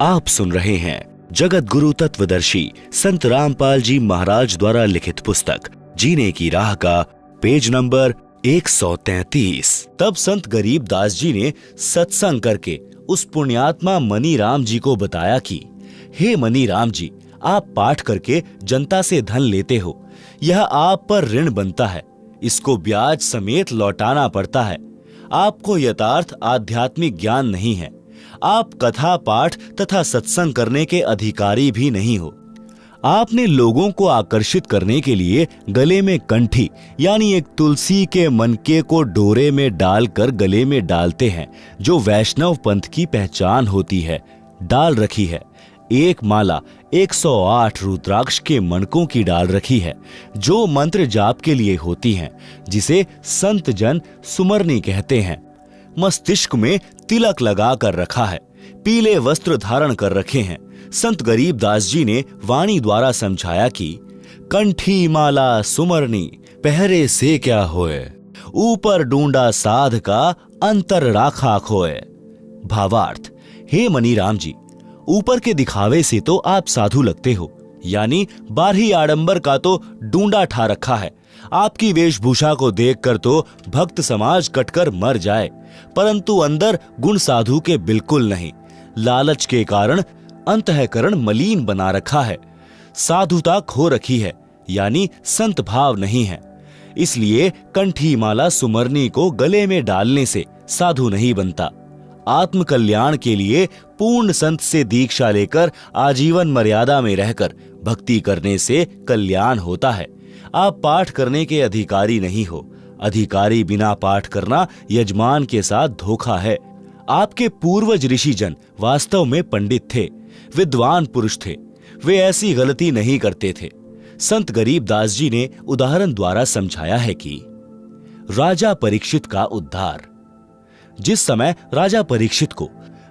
आप सुन रहे हैं जगत गुरु तत्वदर्शी संत रामपाल जी महाराज द्वारा लिखित पुस्तक जीने की राह का पेज नंबर 133। तब संत गरीबदास जी ने सत्संग करके उस पुण्यात्मा मनी राम जी को बताया कि हे मनी राम जी, आप पाठ करके जनता से धन लेते हो, यह आप पर ऋण बनता है, इसको ब्याज समेत लौटाना पड़ता है। आपको यथार्थ आध्यात्मिक ज्ञान नहीं है, आप कथा पाठ तथा सत्संग करने के अधिकारी भी नहीं हो। आपने लोगों को आकर्षित करने के लिए गले में कंठी यानी एक तुलसी के मनके को डोरे में डालकर गले में डालते हैं, जो वैष्णव पंथ की पहचान होती है, डाल रखी है। एक माला 108 रुद्राक्ष के मणकों की डाल रखी है, जो मंत्र जाप के लिए होती हैं, जिसे संत जन सुमरनी कहते हैं। मस्तिष्क में तिलक लगा कर रखा है, पीले वस्त्र धारण कर रखे हैं। संत गरीबदास जी ने वाणी द्वारा समझाया कि कंठी माला सुमरनी पहरे से क्या होए, ऊपर ढूंढा साध का अंतर राखा खोए। भावार्थ, हे मनी राम जी, ऊपर के दिखावे से तो आप साधु लगते हो, यानी बाहरी आडंबर का तो ढूंढा ठा रखा है। आपकी वेशभूषा को देखकर तो भक्त समाज कटकर मर जाए, परंतु अंदर गुण साधु के बिल्कुल नहीं। लालच के कारण अंतःकरण मलिन बना रखा है, साधुता खो रखी है, यानी संत भाव नहीं है। इसलिए कंठी माला सुमरनी को गले में डालने से साधु नहीं बनता। आत्म कल्याण के लिए पूर्ण संत से दीक्षा लेकर आजीवन मर्यादा में रहकर भक्ति करने से कल्याण होता है। आप पाठ करने के अधिकारी नहीं हो। अधिकारी बिना पाठ करना यजमान के साथ धोखा है। आपके पूर्वज ऋषिजन वास्तव में पंडित थे, विद्वान पुरुष थे, वे ऐसी गलती नहीं करते थे। संत गरीबदास जी ने उदाहरण द्वारा समझाया है कि राजा परीक्षित का उद्धार। जिस समय राजा परीक्षित को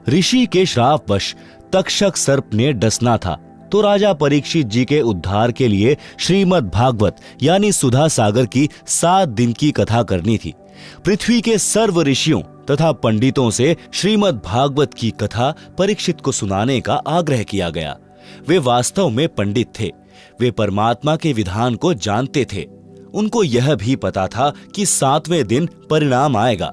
ऋषि के श्रापवश तक्षक सर्प ने डसना था, तो राजा परीक्षित जी के उद्धार के लिए श्रीमद् भागवत यानी सुधा सागर की 7 दिन की कथा करनी थी। पृथ्वी के सर्व ऋषियों तथा पंडितों से श्रीमद् भागवत की कथा परीक्षित को सुनाने का आग्रह किया गया। वे वास्तव में पंडित थे, वे परमात्मा के विधान को जानते थे। उनको यह भी पता था कि 7वें दिन परिणाम आएगा।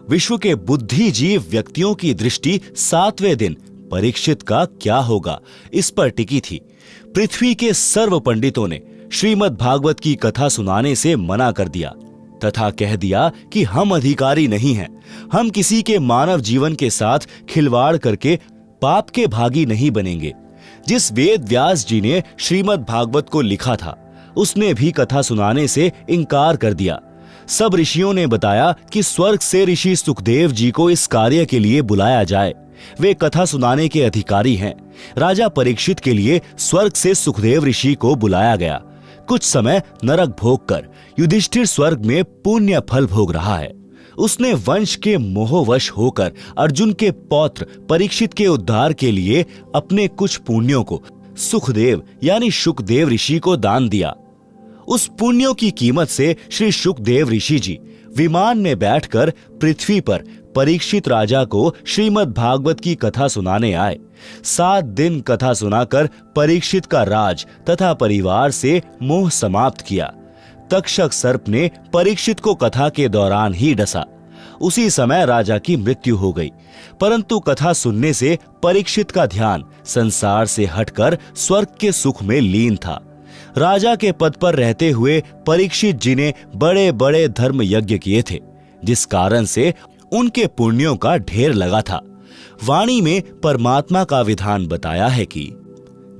विश्व के बुद्धिजीव व्यक्तियों की दृष्टि 7वें दिन परीक्षित का क्या होगा, इस पर टिकी थी। पृथ्वी के सर्व पंडितों ने श्रीमद् भागवत की कथा सुनाने से मना कर दिया तथा कह दिया कि हम अधिकारी नहीं हैं, हम किसी के मानव जीवन के साथ खिलवाड़ करके पाप के भागी नहीं बनेंगे। जिस वेद व्यास जी ने श्रीमद् भागवत को लिखा था, उसने भी कथा सुनाने से इनकार कर दिया। सब ऋषियों ने बताया कि स्वर्ग से ऋषि सुखदेव जी को इस कार्य के लिए बुलाया जाए, वे कथा सुनाने के अधिकारी हैं। राजा परीक्षित के लिए स्वर्ग से सुखदेव ऋषि को बुलाया गया। कुछ समय नरक भोग कर युधिष्ठिर स्वर्ग में पुण्य फल भोग रहा है। उसने वंश के मोहवश होकर अर्जुन के पौत्र परीक्षित के उद्धार के लिए अपने कुछ पुण्यों को सुखदेव यानी शुकदेव ऋषि को दान दिया। उस पुण्यों की कीमत से श्री शुकदेव ऋषि जी विमान में बैठकर पृथ्वी पर परीक्षित राजा को श्रीमद् भागवत की कथा सुनाने आए। 7 दिन कथा सुनाकर परीक्षित का राज तथा परिवार से मोह समाप्त किया। तक्षक सर्प ने परीक्षित को कथा के दौरान ही डसा। उसी समय राजा की मृत्यु हो गई, परंतु कथा सुनने से परीक्षित का ध्यान संसार से हटकर स्वर्ग के सुख में लीन था। राजा के पद पर रहते हुए परीक्षित जी ने बड़े बड़े धर्म यज्ञ किए थे, जिस कारण से उनके पुण्यों का ढेर लगा था। वाणी में परमात्मा का विधान बताया है कि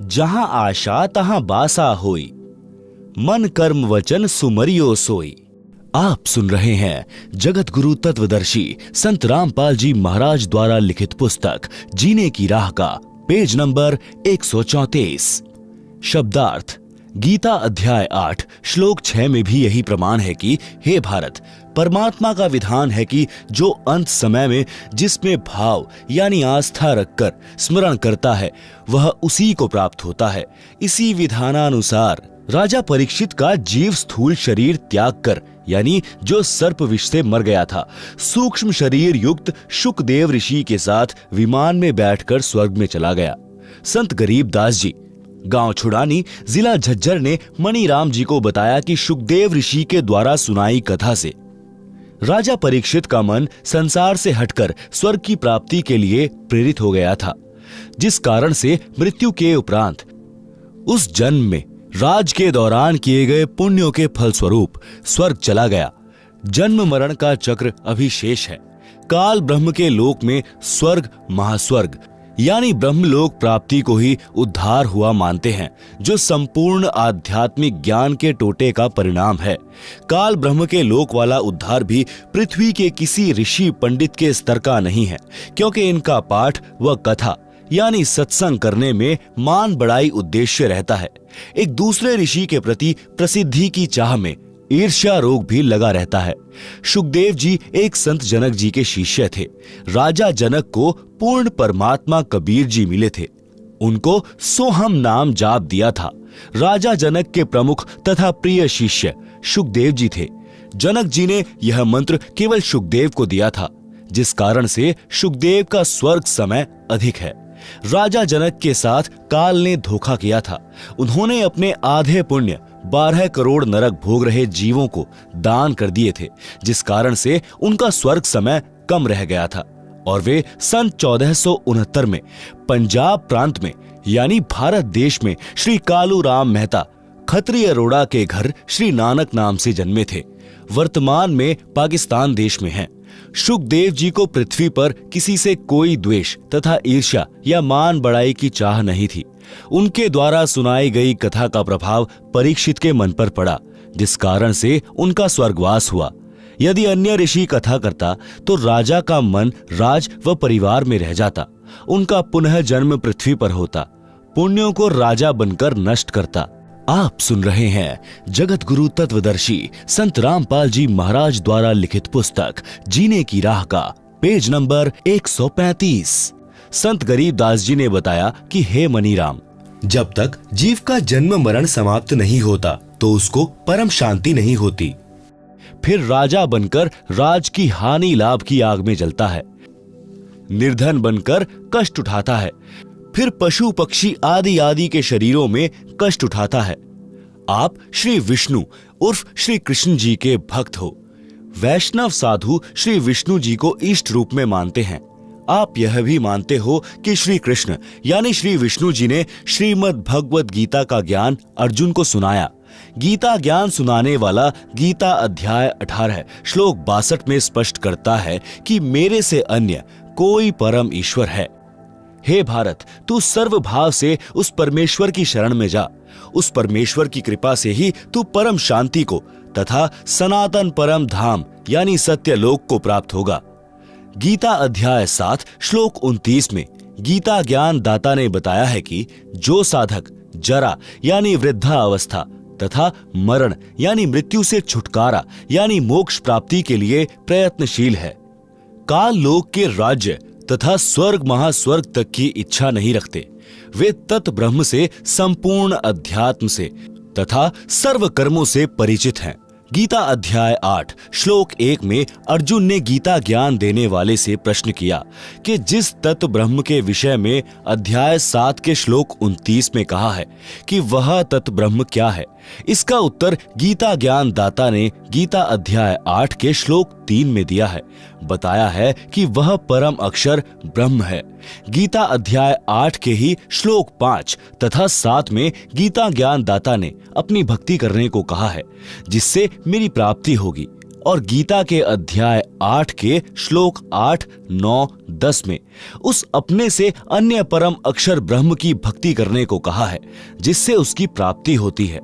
जहां आशा तहां बासा होई, मन कर्म वचन सुमरियो सोई। आप सुन रहे हैं जगत गुरु तत्वदर्शी संत रामपाल जी महाराज द्वारा लिखित पुस्तक जीने की राह का पेज नंबर 134। शब्दार्थ। गीता अध्याय 8 श्लोक 6 में भी यही प्रमाण है कि हे भारत, परमात्मा का विधान है कि जो अंत समय में जिसमें भाव यानी आस्था रखकर स्मरण करता है, वह उसी को प्राप्त होता है। इसी विधानानुसार राजा परीक्षित का जीव स्थूल शरीर त्याग कर यानी जो सर्प विष से मर गया था, सूक्ष्म शरीर युक्त शुकदेव ऋषि के साथ विमान में बैठकर स्वर्ग में चला गया। संत गरीबदास जी, गांव छुड़ानी, जिला झज्जर ने मणिराम जी को बताया कि शुकदेव ऋषि के द्वारा सुनाई कथा से राजा परीक्षित का मन संसार से हटकर स्वर्ग की प्राप्ति के लिए प्रेरित हो गया था, जिस कारण से मृत्यु के उपरांत उस जन्म में राज के दौरान किए गए पुण्यों के फलस्वरूप स्वर्ग चला गया। जन्म मरण का चक्र अभी शेष है। काल ब्रह्म के लोक में स्वर्ग महास्वर्ग यानी ब्रह्मलोक प्राप्ति को ही उद्धार हुआ मानते हैं, जो संपूर्ण आध्यात्मिक ज्ञान के टोटे का परिणाम है। काल ब्रह्म के लोक वाला उद्धार भी पृथ्वी के किसी ऋषि पंडित के स्तर का नहीं है, क्योंकि इनका पाठ व कथा यानी सत्संग करने में मान बढ़ाई उद्देश्य रहता है। एक दूसरे ऋषि के प्रति प्रसिद्धि की चाह में ईर्ष्या रोग भी लगा रहता है। शुकदेव जी एक संत जनक जी के शिष्य थे। राजा जनक को पूर्ण परमात्मा कबीर जी मिले थे। उनको सोहम नाम जाप दिया था। राजा जनक के प्रमुख तथा प्रिय शिष्य शुकदेव जी थे। जनक जी ने यह मंत्र केवल शुकदेव को दिया था, जिस कारण से शुकदेव का स्वर्ग समय अधिक है। राजा जनक के साथ काल ने धोखा किया था। उन्होंने अपने आधे पुण्य 12 करोड़ नरक भोग रहे जीवों को दान कर दिए थे, जिस कारण से उनका स्वर्ग समय कम रह गया था और वे सन 1469 में पंजाब प्रांत में यानी भारत देश में श्री कालू राम मेहता खत्रिय अरोड़ा के घर श्री नानक नाम से जन्मे थे। वर्तमान में पाकिस्तान देश में हैं। शुकदेव जी को पृथ्वी पर किसी से कोई द्वेष तथा ईर्ष्या या मान बढ़ाई की चाह नहीं थी। उनके द्वारा सुनाई गई कथा का प्रभाव परीक्षित के मन पर पड़ा, जिस कारण से उनका स्वर्गवास हुआ। यदि अन्य ऋषि कथा करता तो राजा का मन राज व परिवार में रह जाता। उनका पुनः जन्म पृथ्वी पर होता, पुण्यों को राजा बनकर नष्ट करता। आप सुन रहे हैं जगत गुरु तत्वदर्शी संत रामपाल जी महाराज द्वारा लिखित पुस्तक जीने की राह का पेज नंबर 135। संत गरीबदास जी ने बताया कि हे मणिराम, जब तक जीव का जन्म मरण समाप्त नहीं होता तो उसको परम शांति नहीं होती। फिर राजा बनकर राज की हानि लाभ की आग में जलता है, निर्धन बनकर कष्ट उठाता है, फिर पशु पक्षी आदि आदि के शरीरों में कष्ट उठाता है। आप श्री विष्णु उर्फ श्री कृष्ण जी के भक्त हो। वैष्णव साधु श्री विष्णु जी को इष्ट रूप में मानते हैं। आप यह भी मानते हो कि श्री कृष्ण यानी श्री विष्णु जी ने श्रीमद् भगवद गीता का ज्ञान अर्जुन को सुनाया। गीता ज्ञान सुनाने वाला गीता अध्याय 18 श्लोक 62 में स्पष्ट करता है कि मेरे से अन्य कोई परम ईश्वर है। हे भारत, तू सर्वभाव से उस परमेश्वर की शरण में जा। उस परमेश्वर की कृपा से ही तू परम शांति को तथा सनातन परम धाम यानी सत्य लोक को प्राप्त होगा। गीता अध्याय 7 श्लोक 29 में गीता ज्ञान दाता ने बताया है कि जो साधक जरा यानी वृद्धा अवस्था तथा मरण यानी मृत्यु से छुटकारा यानी मोक्ष प्राप्ति के लिए प्रयत्नशील है, काल लोक के राज्य तथा स्वर्ग महास्वर्ग तक की इच्छा नहीं रखते, वे तत् ब्रह्म से संपूर्ण अध्यात्म से तथा सर्व कर्मों से परिचित हैं। गीता अध्याय 8 श्लोक 1 में अर्जुन ने गीता ज्ञान देने वाले से प्रश्न किया कि जिस तत्व ब्रह्म के विषय में अध्याय 7 के श्लोक 29 में कहा है कि वह तत्व ब्रह्म क्या है, इसका उत्तर गीता ज्ञान दाता ने गीता अध्याय 8 के श्लोक 3 में दिया है। बताया है कि वह परम अक्षर ब्रह्म है। गीता अध्याय 8 के ही श्लोक 5 तथा 7 में गीता ज्ञान दाता ने अपनी भक्ति करने को कहा है, जिससे मेरी प्राप्ति होगी, और गीता के अध्याय 8 के श्लोक 8, 9, 10 में उस अपने से अन्य परम अक्षर ब्रह्म की भक्ति करने को कहा है, जिससे उसकी प्राप्ति होती है।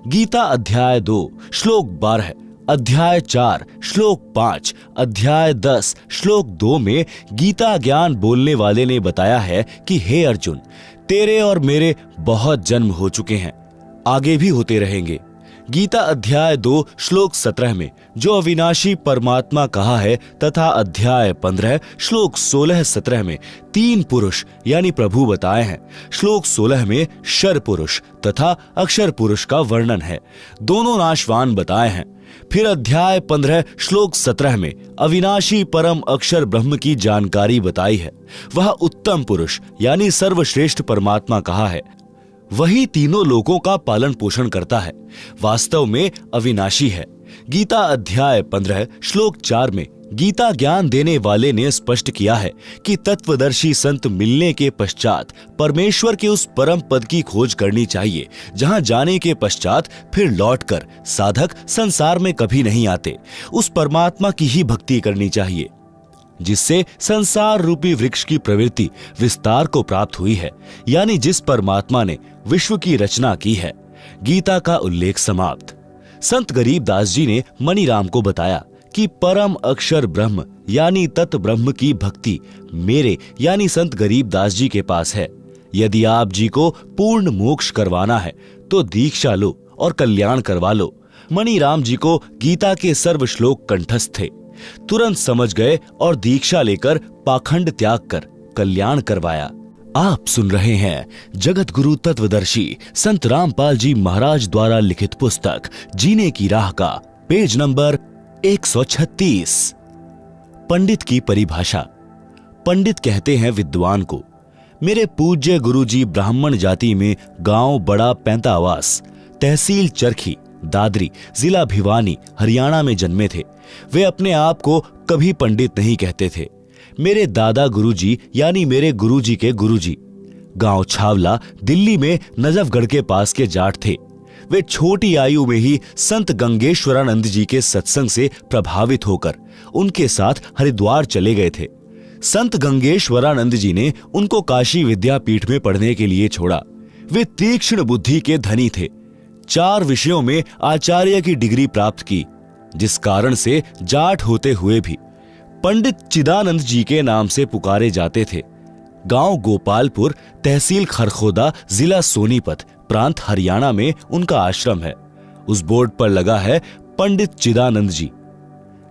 गीता अध्याय 2 श्लोक 12, अध्याय 4 श्लोक 5, अध्याय 10 श्लोक 2 में गीता ज्ञान बोलने वाले ने बताया है कि हे अर्जुन, तेरे और मेरे बहुत जन्म हो चुके हैं, आगे भी होते रहेंगे। गीता अध्याय 2 श्लोक 17 में जो अविनाशी परमात्मा कहा है तथा अध्याय 15 श्लोक 16-17 में 3 पुरुष यानी प्रभु बताए हैं। श्लोक 16 में शर पुरुष तथा अक्षर पुरुष का वर्णन है, दोनों नाशवान बताए हैं। फिर अध्याय 15 श्लोक 17 में अविनाशी परम अक्षर ब्रह्म की जानकारी बताई है। वह उत्तम पुरुष यानी सर्वश्रेष्ठ परमात्मा कहा है, वही तीनों लोकों का पालन पोषण करता है, वास्तव में अविनाशी है। गीता अध्याय 15 श्लोक 4 में गीता ज्ञान देने वाले ने स्पष्ट किया है कि तत्वदर्शी संत मिलने के पश्चात परमेश्वर के उस परम पद की खोज करनी चाहिए, जहां जाने के पश्चात फिर लौटकर साधक संसार में कभी नहीं आते। उस परमात्मा की ही भक्ति करनी चाहिए जिससे संसार रूपी वृक्ष की प्रवृत्ति विस्तार को प्राप्त हुई है, यानी जिस परमात्मा ने विश्व की रचना की है। गीता का उल्लेख समाप्त। संत गरीबदास जी ने मणिराम को बताया कि परम अक्षर ब्रह्म यानी तत् ब्रह्म की भक्ति मेरे यानी संत गरीबदास जी के पास है। यदि आप जी को पूर्ण मोक्ष करवाना है तो दीक्षा लो और कल्याण करवा लो। मणिराम जी को गीता के सर्व श्लोक कंठस्थ थे, तुरंत समझ गए और दीक्षा लेकर पाखंड त्याग कर कल्याण करवाया। आप सुन रहे हैं जगत गुरु तत्वदर्शी संत रामपाल जी महाराज द्वारा लिखित पुस्तक जीने की राह का पेज नंबर 136। पंडित की परिभाषा। पंडित कहते हैं विद्वान को। मेरे पूज्य गुरुजी ब्राह्मण जाति में गांव बड़ा पैंतावास, तहसील चरखी, दादरी, जिला भिवानी, हरियाणा में जन्मे थे। वे अपने आप को कभी पंडित नहीं कहते थे। मेरे दादा गुरुजी यानी मेरे गुरुजी के गुरुजी गांव छावला, दिल्ली में नजफगढ़ के पास के जाट थे। वे छोटी आयु में ही संत गंगेश्वरानंद जी के सत्संग से प्रभावित होकर उनके साथ हरिद्वार चले गए थे। संत गंगेश्वरानंद जी ने उनको काशी विद्यापीठ में पढ़ने के लिए छोड़ा। वे तीक्ष्ण बुद्धि के धनी थे। 4 विषयों में आचार्य की डिग्री प्राप्त की, जिस कारण से जाट होते हुए भी पंडित चिदानंद जी के नाम से पुकारे जाते थे। गांव गोपालपुर, तहसील खरखोदा, जिला सोनीपत, प्रांत हरियाणा में उनका आश्रम है। उस बोर्ड पर लगा है पंडित चिदानंद जी,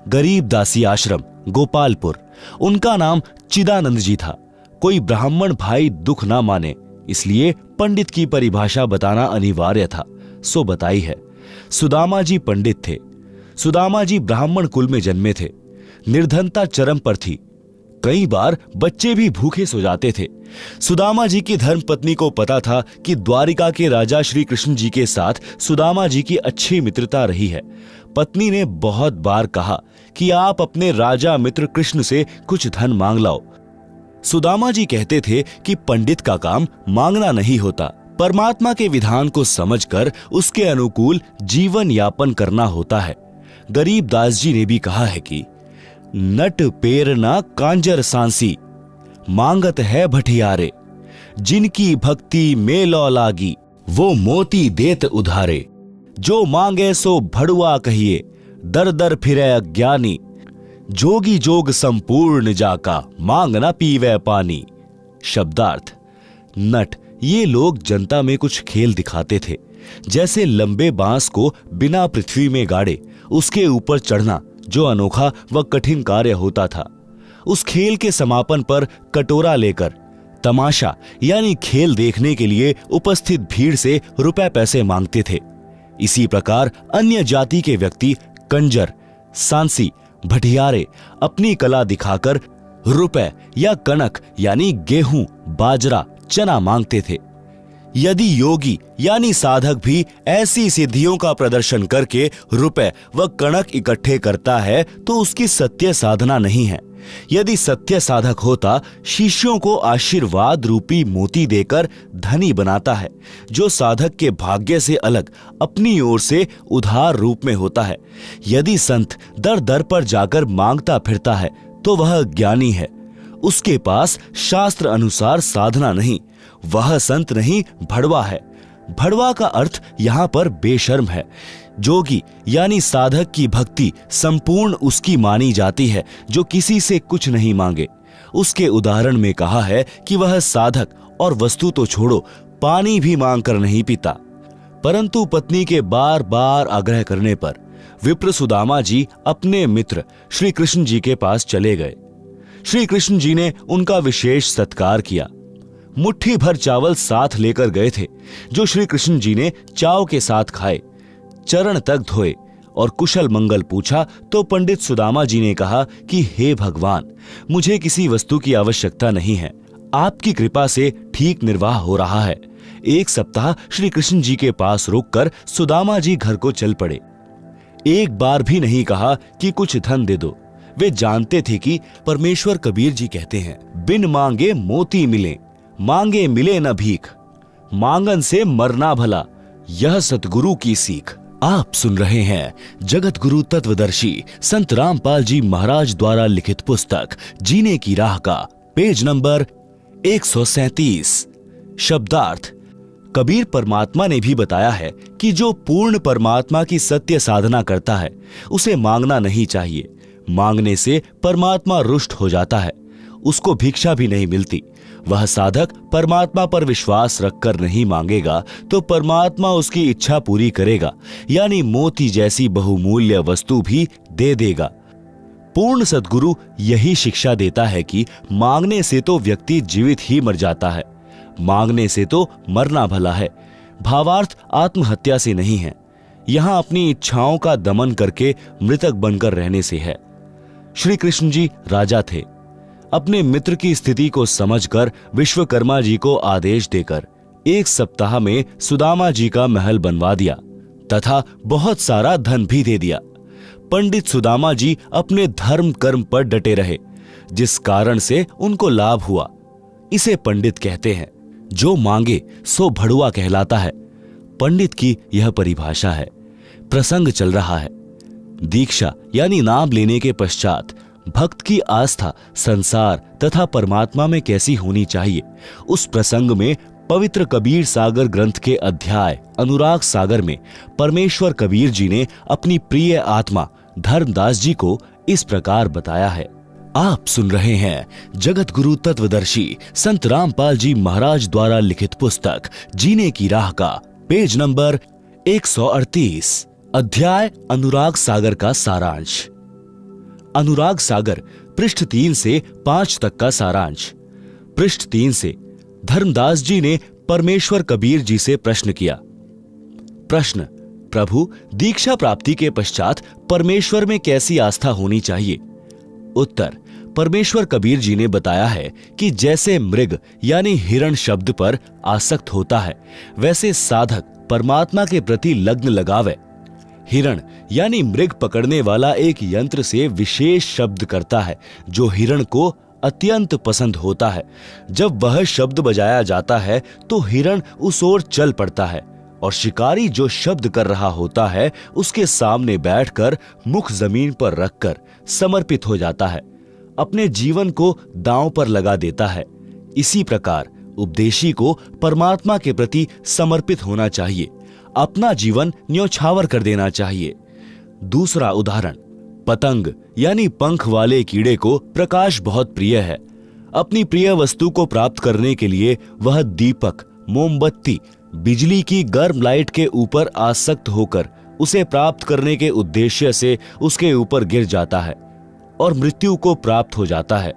गरीबदासी आश्रम, गोपालपुर। उनका नाम चिदानंद जी था। कोई ब्राह्मण भाई दुख ना माने, इसलिए पंडित की परिभाषा बताना अनिवार्य था, सो बताई है। सुदामा जी पंडित थे। सुदामा जी ब्राह्मण कुल में जन्मे थे। निर्धनता चरम पर थी। कई बार बच्चे भी भूखे सो जाते थे। सुदामा जी की धर्मपत्नी को पता था कि द्वारिका के राजा श्री कृष्ण जी के साथ सुदामा जी की अच्छी मित्रता रही है। पत्नी ने बहुत बार कहा कि आप अपने राजा मित्र कृष्ण से कुछ धन मांग लाओ। सुदामा जी कहते थे कि पंडित का काम मांगना नहीं होता, परमात्मा के विधान को समझकर उसके अनुकूल जीवन यापन करना होता है। गरीबदास जी ने भी कहा है कि नट पेरना कांजर सांसी, मांगत है भटियारे, जिनकी भक्ति में लौ लागी, वो मोती देत उधारे। जो मांगे सो भड़ुआ कहिए, दर दर फिरे अज्ञानी, जोगी जोग संपूर्ण जाका, मांग न पीवे पानी। शब्दार्थ। नट, ये लोग जनता में कुछ खेल दिखाते थे, जैसे लंबे बांस को बिना पृथ्वी में गाड़े उसके ऊपर चढ़ना, जो अनोखा व कठिन कार्य होता था। उस खेल के समापन पर कटोरा लेकर तमाशा यानी खेल देखने के लिए उपस्थित भीड़ से रुपए पैसे मांगते थे। इसी प्रकार अन्य जाति के व्यक्ति कंजर, सांसी, भटियारे अपनी कला दिखाकर रुपए या कनक यानी गेहूं, बाजरा, चना मांगते थे। यदि योगी यानी साधक भी ऐसी सिद्धियों का प्रदर्शन करके रुपए व कणक इकट्ठे करता है तो उसकी सत्य साधना नहीं है। यदि सत्य साधक होता, शिष्यों को आशीर्वाद रूपी मोती देकर धनी बनाता है, जो साधक के भाग्य से अलग अपनी ओर से उधार रूप में होता है। यदि संत दर दर पर जाकर मांगता फिरता है तो वह ज्ञानी है, उसके पास शास्त्र अनुसार साधना नहीं, वह संत नहीं भड़वा है। भड़वा का अर्थ यहाँ पर बेशर्म है। जोगी यानी साधक की भक्ति संपूर्ण उसकी मानी जाती है जो किसी से कुछ नहीं मांगे। उसके उदाहरण में कहा है कि वह साधक और वस्तु तो छोड़ो, पानी भी मांग कर नहीं पीता। परंतु पत्नी के बार बार आग्रह करने पर विप्र सुदामा जी अपने मित्र श्री कृष्ण जी के पास चले गए। श्री कृष्ण जी ने उनका विशेष सत्कार किया। मुट्ठी भर चावल साथ लेकर गए थे, जो श्री कृष्ण जी ने चाव के साथ खाए, चरण तक धोए और कुशल मंगल पूछा तो पंडित सुदामा जी ने कहा कि हे भगवान, मुझे किसी वस्तु की आवश्यकता नहीं है, आपकी कृपा से ठीक निर्वाह हो रहा है। एक सप्ताह श्री कृष्ण जी के पास रुककर सुदामा जी घर को चल पड़े। एक बार भी नहीं कहा कि कुछ धन दे दो। वे जानते थे कि परमेश्वर कबीर जी कहते हैं, बिन मांगे मोती मिले, मांगे मिले न भीख, मांगन से मरना भला, यह सतगुरु की सीख। आप सुन रहे हैं जगत गुरु तत्वदर्शी संत रामपाल जी महाराज द्वारा लिखित पुस्तक जीने की राह का पेज नंबर 137। शब्दार्थ। कबीर परमात्मा ने भी बताया है कि जो पूर्ण परमात्मा की सत्य साधना करता है उसे मांगना नहीं चाहिए। मांगने से परमात्मा रुष्ट हो जाता है, उसको भिक्षा भी नहीं मिलती। वह साधक परमात्मा पर विश्वास रखकर नहीं मांगेगा तो परमात्मा उसकी इच्छा पूरी करेगा, यानी मोती जैसी बहुमूल्य वस्तु भी दे देगा। पूर्ण सद्गुरु यही शिक्षा देता है कि मांगने से तो व्यक्ति जीवित ही मर जाता है, मांगने से तो मरना भला है। भावार्थ आत्महत्या से नहीं है, यहां अपनी इच्छाओं का दमन करके मृतक बनकर रहने से है। श्री कृष्ण जी राजा थे। अपने मित्र की स्थिति को समझकर विश्वकर्मा जी को आदेश देकर एक सप्ताह में सुदामा जी का महल बनवा दिया तथा बहुत सारा धन भी दे दिया। पंडित सुदामा जी अपने धर्म कर्म पर डटे रहे, जिस कारण से उनको लाभ हुआ। इसे पंडित कहते हैं। जो मांगे सो भड़ुआ कहलाता है। पंडित की यह परिभाषा है। प्रसंग चल रहा है। दीक्षा यानी नाम लेने के पश्चात भक्त की आस्था संसार तथा परमात्मा में कैसी होनी चाहिए, उस प्रसंग में पवित्र कबीर सागर ग्रंथ के अध्याय अनुराग सागर में परमेश्वर कबीर जी ने अपनी प्रिय आत्मा धर्मदास जी को इस प्रकार बताया है। आप सुन रहे हैं जगत गुरु तत्वदर्शी संत रामपाल जी महाराज द्वारा लिखित पुस्तक जीने की राह का पेज नंबर 138, अध्याय अनुराग सागर का सारांश। अनुराग सागर पृष्ठ 3 से 5 तक का सारांश। पृष्ठ 3 से धर्मदास जी ने परमेश्वर कबीर जी से प्रश्न किया। प्रश्न: प्रभु, दीक्षा प्राप्ति के पश्चात परमेश्वर में कैसी आस्था होनी चाहिए? उत्तर: परमेश्वर कबीर जी ने बताया है कि जैसे मृग यानी हिरण शब्द पर आसक्त होता है, वैसे साधक परमात्मा के प्रति लग्न लगावे। हिरण यानी मृग पकड़ने वाला एक यंत्र से विशेष शब्द करता है जो हिरण को अत्यंत पसंद होता है। जब वह शब्द बजाया जाता है तो हिरण उस ओर चल पड़ता है और शिकारी जो शब्द कर रहा होता है उसके सामने बैठकर मुख जमीन पर रखकर समर्पित हो जाता है, अपने जीवन को दांव पर लगा देता है। इसी प्रकार उपदेशी को परमात्मा के प्रति समर्पित होना चाहिए, अपना जीवन न्योछावर कर देना चाहिए। दूसरा उदाहरण: पतंग यानी पंख वाले कीड़े को प्रकाश बहुत प्रिय है। अपनी प्रिय वस्तु को प्राप्त करने के लिए वह दीपक, मोमबत्ती, बिजली की गर्म लाइट के ऊपर आसक्त होकर उसे प्राप्त करने के उद्देश्य से उसके ऊपर गिर जाता है और मृत्यु को प्राप्त हो जाता है।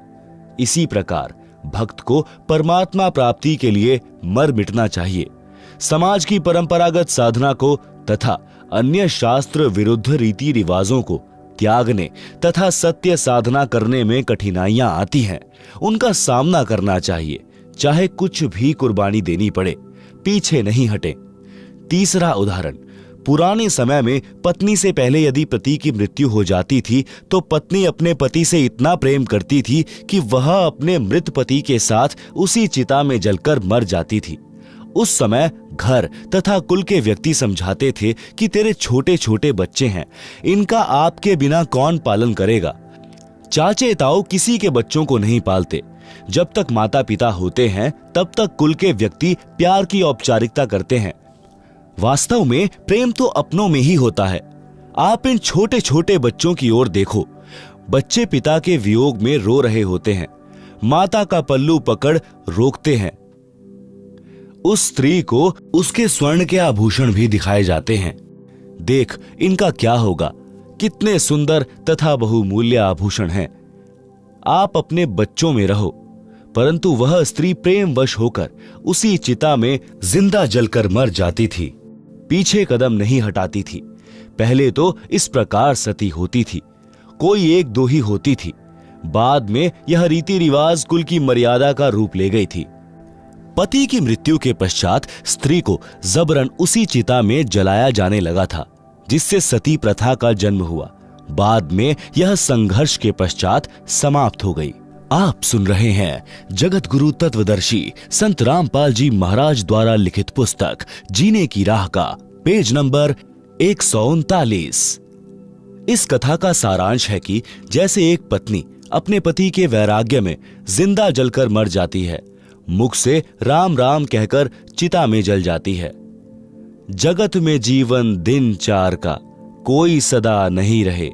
इसी प्रकार भक्त को परमात्मा प्राप्ति के लिए मर मिटना चाहिए। समाज की परंपरागत साधना को तथा अन्य शास्त्र विरुद्ध रीति रिवाजों को त्यागने तथा सत्य साधना करने में कठिनाइयां आती हैं, उनका सामना करना चाहिए, चाहे कुछ भी कुर्बानी देनी पड़े, पीछे नहीं हटे। तीसरा उदाहरण: पुराने समय में पत्नी से पहले यदि पति की मृत्यु हो जाती थी तो पत्नी अपने पति से इतना प्रेम करती थी कि वह अपने मृत पति के साथ उसी चिता में जलकर मर जाती थी। उस समय घर तथा कुल के व्यक्ति समझाते थे कि तेरे छोटे छोटे बच्चे हैं, इनका आपके बिना कौन पालन करेगा। चाचे ताऊ किसी के बच्चों को नहीं पालते। जब तक माता पिता होते हैं तब तक कुल के व्यक्ति प्यार की औपचारिकता करते हैं। वास्तव में प्रेम तो अपनों में ही होता है। आप इन छोटे छोटे बच्चों की ओर देखो। बच्चे पिता के वियोग में रो रहे होते हैं, माता का पल्लू पकड़ रोकते हैं। उस स्त्री को उसके स्वर्ण के आभूषण भी दिखाए जाते हैं। देख, इनका क्या होगा, कितने सुंदर तथा बहुमूल्य आभूषण हैं। आप अपने बच्चों में रहो। परंतु वह स्त्री प्रेमवश होकर उसी चिता में जिंदा जलकर मर जाती थी। पीछे कदम नहीं हटाती थी। पहले तो इस प्रकार सती होती थी, कोई एक दो ही होती थी। बाद में यह रीति रिवाज कुल की मर्यादा का रूप ले गई थी। पति की मृत्यु के पश्चात स्त्री को जबरन उसी चिता में जलाया जाने लगा था, जिससे सती प्रथा का जन्म हुआ। बाद में यह संघर्ष के पश्चात समाप्त हो गई। आप सुन रहे हैं जगत गुरु तत्वदर्शी संत रामपाल जी महाराज द्वारा लिखित पुस्तक जीने की राह का पेज नंबर 139। इस कथा का सारांश है कि जैसे एक पत्नी अपने पति के वैराग्य में जिंदा जलकर मर जाती है, मुख से राम राम कहकर चिता में जल जाती है। जगत में जीवन दिन चार का, कोई सदा नहीं रहे,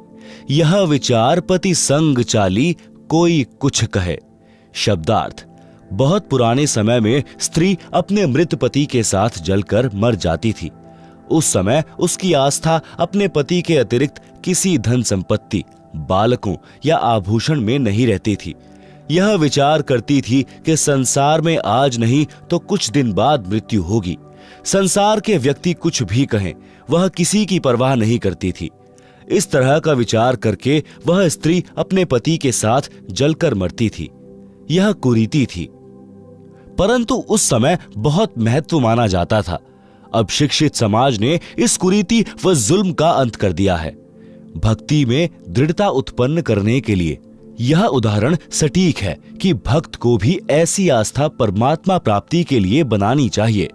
यह विचार पति संग चाली, कोई कुछ कहे। शब्दार्थ: बहुत पुराने समय में स्त्री अपने मृत पति के साथ जलकर मर जाती थी। उस समय उसकी आस्था अपने पति के अतिरिक्त किसी धन संपत्ति, बालकों या आभूषण में नहीं रहती थी। यह विचार करती थी कि संसार में आज नहीं तो कुछ दिन बाद मृत्यु होगी। संसार के व्यक्ति कुछ भी कहें, वह किसी की परवाह नहीं करती थी। इस तरह का विचार करके वह स्त्री अपने पति के साथ जलकर मरती थी। यह कुरीति थी, परंतु उस समय बहुत महत्व माना जाता था। अब शिक्षित समाज ने इस कुरीति व जुल्म का अंत कर दिया है। भक्ति में दृढ़ता उत्पन्न करने के लिए यह उदाहरण सटीक है कि भक्त को भी ऐसी आस्था परमात्मा प्राप्ति के लिए बनानी चाहिए।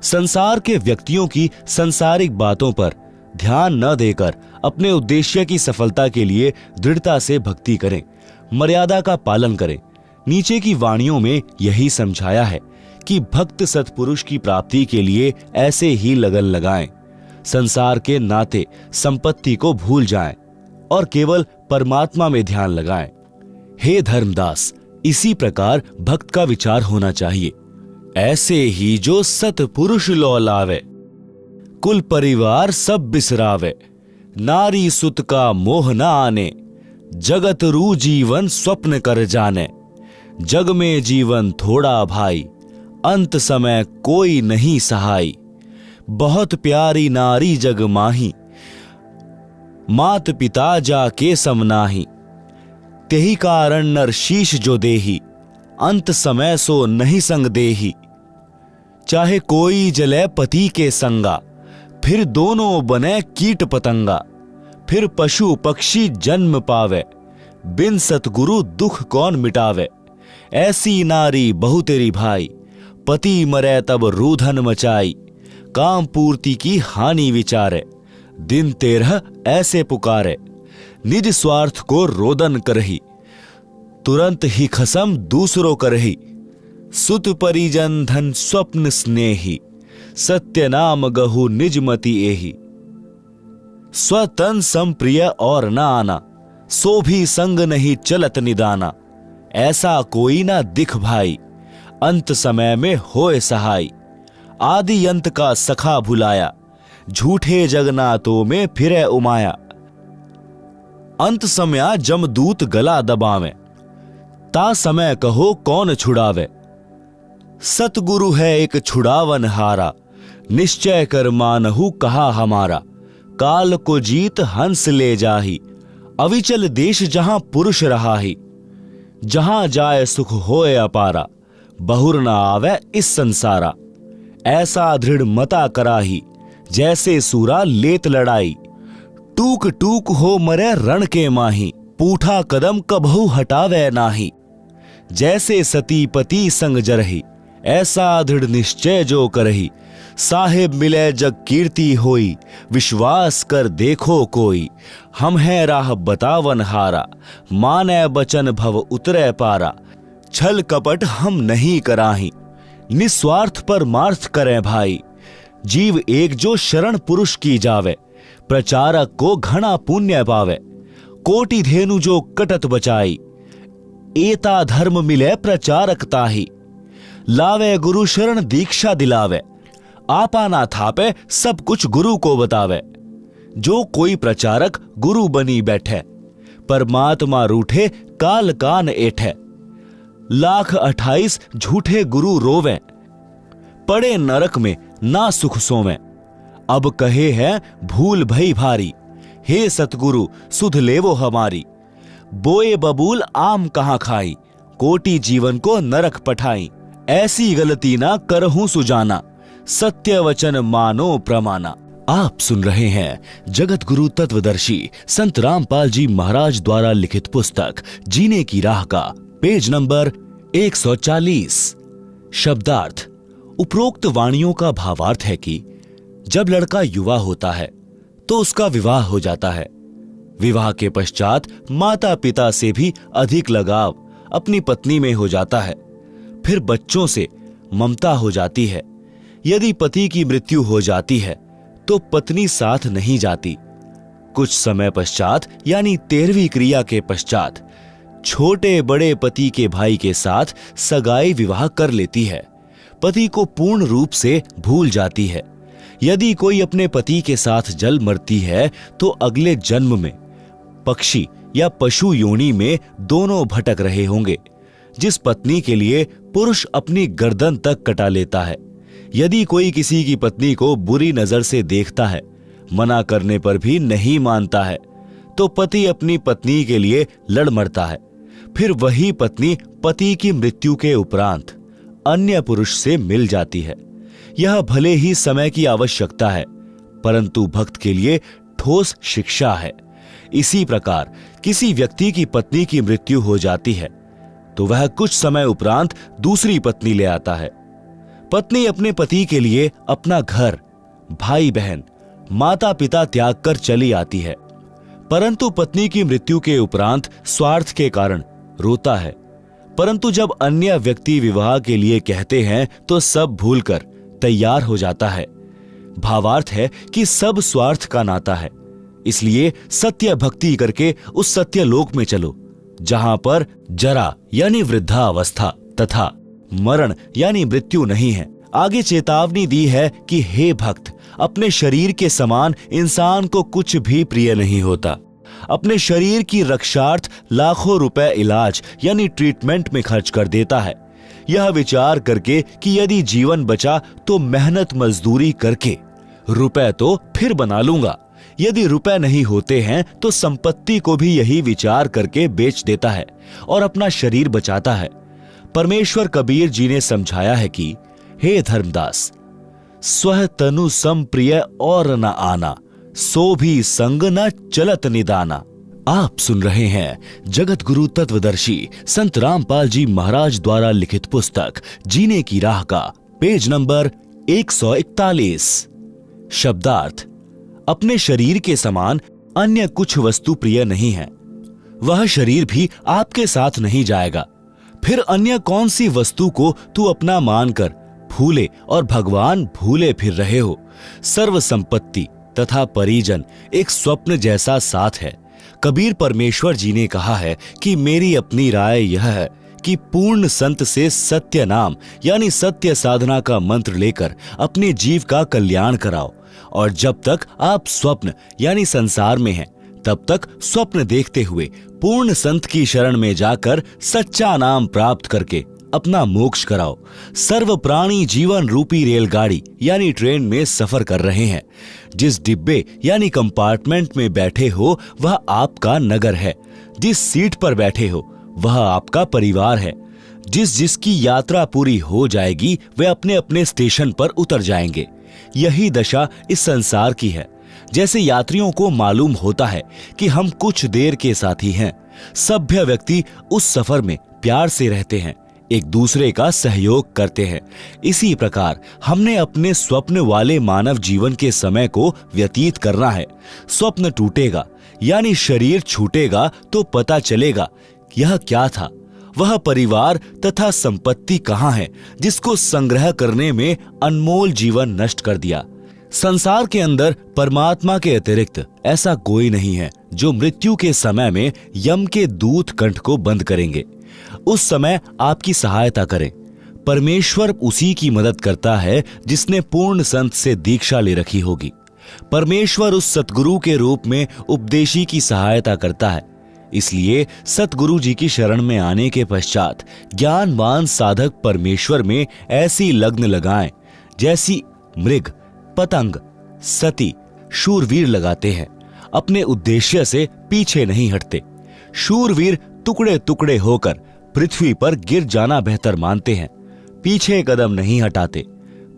संसार के व्यक्तियों की सांसारिक बातों पर ध्यान न देकर अपने उद्देश्य की सफलता के लिए दृढ़ता से भक्ति करें, मर्यादा का पालन करें। नीचे की वाणियों में यही समझाया है कि भक्त सत्पुरुष की प्राप्ति के लिए ऐसे ही लगन लगाएं, संसार के नाते संपत्ति को भूल जाएं और केवल परमात्मा में ध्यान लगाएं। हे धर्मदास, इसी प्रकार भक्त का विचार होना चाहिए। ऐसे ही जो सत्पुरुष लौलावे, कुल परिवार सब बिसरावे, नारी सुत का मोह न आने, जगत रू जीवन स्वप्न कर जाने। जग में जीवन थोड़ा भाई, अंत समय कोई नहीं सहाय। बहुत प्यारी नारी जग माही, मात पिता जाके समनाही। तेही कारण नर शीश जो देही, अंत समय सो नहीं संग देही। चाहे कोई जले पति के संगा, फिर दोनों बने कीट पतंगा। फिर पशु पक्षी जन्म पावे, बिन सतगुरु दुख कौन मिटावे। ऐसी नारी बहु तेरी भाई, पति मरे तब रूधन मचाई। काम पूर्ति की हानि विचारे, दिन 13 ऐसे पुकारे। निज स्वार्थ को रोदन करही, तुरंत ही खसम दूसरों करही। सुत परिजन धन स्वप्न स्नेही, सत्य नाम गहु निज मति एही। स्वतन संप्रिय और न आना, सो भी संग नहीं चलत निदाना। ऐसा कोई ना दिख भाई, अंत समय में होए सहाय। आदि अंत का सखा भुलाया, झूठे जगन्नाथों में फिरे उमाया। अंत समय जमदूत गला दबावे, ता समय कहो कौन छुड़ावे। सतगुरु है एक छुड़ावन हारा, निश्चय कर मानहु कहा हमारा। काल को जीत हंस ले जाही, अविचल देश जहां पुरुष रहा ही। जहां जाए सुख होए अपारा, बहुर न आवे इस संसारा। ऐसा दृढ़ मता कराही, जैसे सूरा लेत लड़ाई। टूक टूक हो मरे रण के माही, पूठा कदम कबहु हटावे नाही। जैसे सती पति संग जरही, ऐसा दृढ़ निश्चय जो करही। साहेब मिले जग कीर्ति होई, विश्वास कर देखो कोई। हम है राह बतावन हारा, माने बचन भव उतरे पारा। छल कपट हम नहीं कराही, निस्वार्थ परमार्थ करें भाई। जीव एक जो शरण पुरुष की जावे, प्रचारक को घना पुण्य पावे। कोटि धेनु जो कटत बचाई, एता धर्म मिले प्रचारक ताही। लावे गुरु शरण दीक्षा दिलावे, आपा ना थापे सब कुछ गुरु को बतावे। जो कोई प्रचारक गुरु बनी बैठे, परमात्मा रूठे काल कान एठे। लाख 28 झूठे गुरु रोवे, पड़े नरक में ना सुख सोवे। अब कहे हैं भूल भई भारी, हे सतगुरु सुध लेवो हमारी। बोए बबूल आम कहां खाई, कोटि जीवन को नरक पठाई। ऐसी गलती ना करहूं सुजाना, सत्य वचन मानो प्रमाना। आप सुन रहे हैं जगत गुरु तत्वदर्शी संत रामपाल जी महाराज द्वारा लिखित पुस्तक जीने की राह का पेज नंबर 140। शब्दार्थ। उपरोक्त वाणियों का भावार्थ है कि जब लड़का युवा होता है तो उसका विवाह हो जाता है। विवाह के पश्चात माता पिता से भी अधिक लगाव अपनी पत्नी में हो जाता है। फिर बच्चों से ममता हो जाती है। यदि पति की मृत्यु हो जाती है तो पत्नी साथ नहीं जाती। कुछ समय पश्चात यानी 13वीं क्रिया के पश्चात छोटे बड़े पति के भाई के साथ सगाई विवाह कर लेती है। पति को पूर्ण रूप से भूल जाती है। यदि कोई अपने पति के साथ जल मरती है तो अगले जन्म में पक्षी या पशु योनि में दोनों भटक रहे होंगे। जिस पत्नी के लिए पुरुष अपनी गर्दन तक कटा लेता है, यदि कोई किसी की पत्नी को बुरी नजर से देखता है, मना करने पर भी नहीं मानता है, तो पति अपनी पत्नी के लिए लड़ मरता है। फिर वही पत्नी पति की मृत्यु के उपरांत अन्य पुरुष से मिल जाती है। यह भले ही समय की आवश्यकता है, परंतु भक्त के लिए ठोस शिक्षा है। इसी प्रकार किसी व्यक्ति की पत्नी की मृत्यु हो जाती है तो वह कुछ समय उपरांत दूसरी पत्नी ले आता है। पत्नी अपने पति के लिए अपना घर, भाई बहन, माता पिता त्याग कर चली आती है, परंतु पत्नी की मृत्यु के उपरांत स्वार्थ के कारण रोता है। परंतु जब अन्य व्यक्ति विवाह के लिए कहते हैं तो सब भूलकर तैयार हो जाता है। भावार्थ है कि सब स्वार्थ का नाता है। इसलिए सत्य भक्ति करके उस सत्य लोक में चलो जहां पर जरा यानी वृद्धावस्था तथा मरण यानी मृत्यु नहीं है। आगे चेतावनी दी है कि हे भक्त, अपने शरीर के समान इंसान को कुछ भी प्रिय नहीं होता। अपने शरीर की रक्षार्थ लाखों रुपए इलाज यानी ट्रीटमेंट में खर्च कर देता है, यह विचार करके कि यदि जीवन बचा तो मेहनत मजदूरी करके रुपए तो फिर बना लूंगा। यदि रुपए नहीं होते हैं तो संपत्ति को भी यही विचार करके बेच देता है और अपना शरीर बचाता है। परमेश्वर कबीर जी ने समझाया है कि हे धर्मदास, स्व तनु सम प्रिय और न आना, सो भी संग न चलत निदाना। आप सुन रहे हैं जगत गुरु तत्वदर्शी संत रामपाल जी महाराज द्वारा लिखित पुस्तक जीने की राह का पेज नंबर 141। शब्दार्थ। अपने शरीर के समान अन्य कुछ वस्तु प्रिय नहीं है। वह शरीर भी आपके साथ नहीं जाएगा। फिर अन्य कौन सी वस्तु को तू अपना मानकर भूले और भगवान भूले फिर रहे हो। सर्व संपत्ति तथा परिजन एक स्वप्न जैसा साथ है। कबीर परमेश्वर जी ने कहा है कि मेरी अपनी राय यह है कि पूर्ण संत से सत्य नाम यानी सत्य साधना का मंत्र लेकर अपने जीव का कल्याण कराओ, और जब तक आप स्वप्न यानी संसार में हैं तब तक स्वप्न देखते हुए पूर्ण संत की शरण में जाकर सच्चा नाम प्राप्त करके अपना मोक्ष कराओ। सर्व प्राणी जीवन रूपी रेलगाड़ी यानी ट्रेन में सफर कर रहे हैं। जिस डिब्बे यानी कंपार्टमेंट में बैठे हो वह आपका नगर है। जिस सीट पर बैठे हो वह आपका परिवार है। जिसकी यात्रा पूरी हो जाएगी वे अपने अपने स्टेशन पर उतर जाएंगे। यही दशा इस संसार की है। जैसे यात्रियों को मालूम होता है कि हम कुछ देर के साथी हैं, सभ्य व्यक्ति उस सफर में प्यार से रहते हैं, एक दूसरे का सहयोग करते हैं। इसी प्रकार हमने अपने स्वप्न वाले मानव जीवन के समय को व्यतीत करना है। स्वप्न टूटेगा यानी शरीर छूटेगा तो पता चलेगा यह क्या था। वह परिवार तथा संपत्ति कहाँ है जिसको संग्रह करने में अनमोल जीवन नष्ट कर दिया। संसार के अंदर परमात्मा के अतिरिक्त ऐसा कोई नहीं है जो मृत्यु के समय में यम के दूत कंठ को बंद करेंगे। उस समय आपकी सहायता करें। परमेश्वर उसी की मदद करता है जिसने पूर्ण संत से दीक्षा ले रखी होगी। परमेश्वर उस सतगुरु के रूप में उपदेशी की सहायता करता है। इसलिए सतगुरु जी की शरण में आने के पश्चात ज्ञानवान साधक परमेश्वर में ऐसी लग्न लगाएं जैसी मृग, पतंग, सती, शूरवीर लगाते हैं। अपने उद्देश्य से पीछे नहीं हटते। शूरवीर टुकड़े टुकड़े होकर पृथ्वी पर गिर जाना बेहतर मानते हैं, पीछे कदम नहीं हटाते।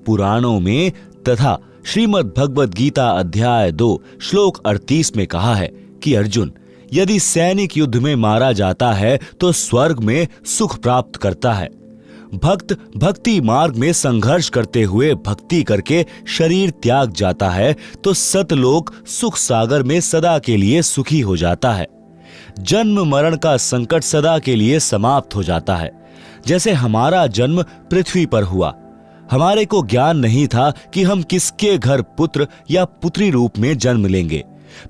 पुराणों में तथा श्रीमद् भगवद गीता अध्याय 2 श्लोक 38 में कहा है कि अर्जुन, यदि सैनिक युद्ध में मारा जाता है तो स्वर्ग में सुख प्राप्त करता है। भक्त भक्ति मार्ग में संघर्ष करते हुए भक्ति करके शरीर त्याग जाता है तो सतलोक सुख सागर में सदा के लिए सुखी हो जाता है। जन्म मरण का संकट सदा के लिए समाप्त हो जाता है। जैसे हमारा जन्म पृथ्वी पर हुआ, हमारे को ज्ञान नहीं था कि हम किसके घर पुत्र या पुत्री रूप में जन्म लेंगे।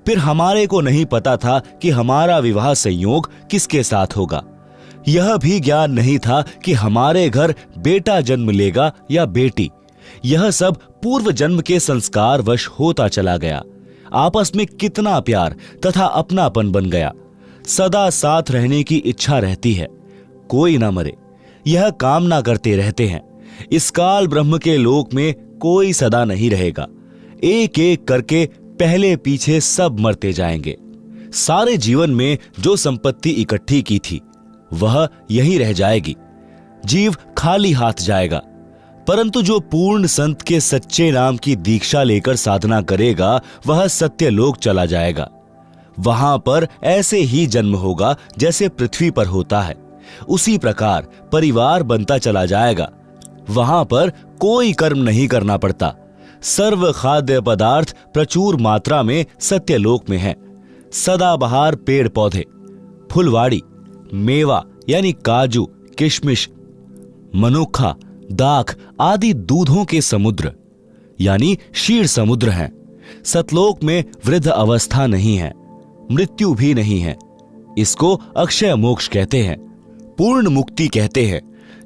फिर हमारे को नहीं पता था कि हमारा विवाह संयोग किसके साथ होगा। यह भी ज्ञान नहीं था कि हमारे घर बेटा जन्म लेगा या बेटी। यह सब पूर्व जन्म के संस्कार वश होता चला गया। आपस में कितना प्यार तथा अपनापन बन गया। सदा साथ रहने की इच्छा रहती है, कोई ना मरे, यह कामना करते रहते हैं। इस काल ब्रह्म के लोक में कोई सदा नहीं रहेगा। एक एक करके पहले पीछे सब मरते जाएंगे। सारे जीवन में जो संपत्ति इकट्ठी की थी वह यही रह जाएगी। जीव खाली हाथ जाएगा। परंतु जो पूर्ण संत के सच्चे नाम की दीक्षा लेकर साधना करेगा वह सत्य लोक चला जाएगा। वहां पर ऐसे ही जन्म होगा जैसे पृथ्वी पर होता है। उसी प्रकार परिवार बनता चला जाएगा। वहां पर कोई कर्म नहीं करना पड़ता। सर्व खाद्य पदार्थ प्रचुर मात्रा में सत्यलोक में है। सदाबहार पेड़ पौधे, फुलवाड़ी, मेवा यानी काजू, किशमिश, मनुखा, दाख आदि दूधों के समुद्र यानी क्षीर समुद्र हैं। सतलोक में वृद्ध अवस्था नहीं है, मृत्यु भी नहीं है। इसको अक्षय मोक्ष कहते हैं, पूर्ण मुक्ति कहते हैं,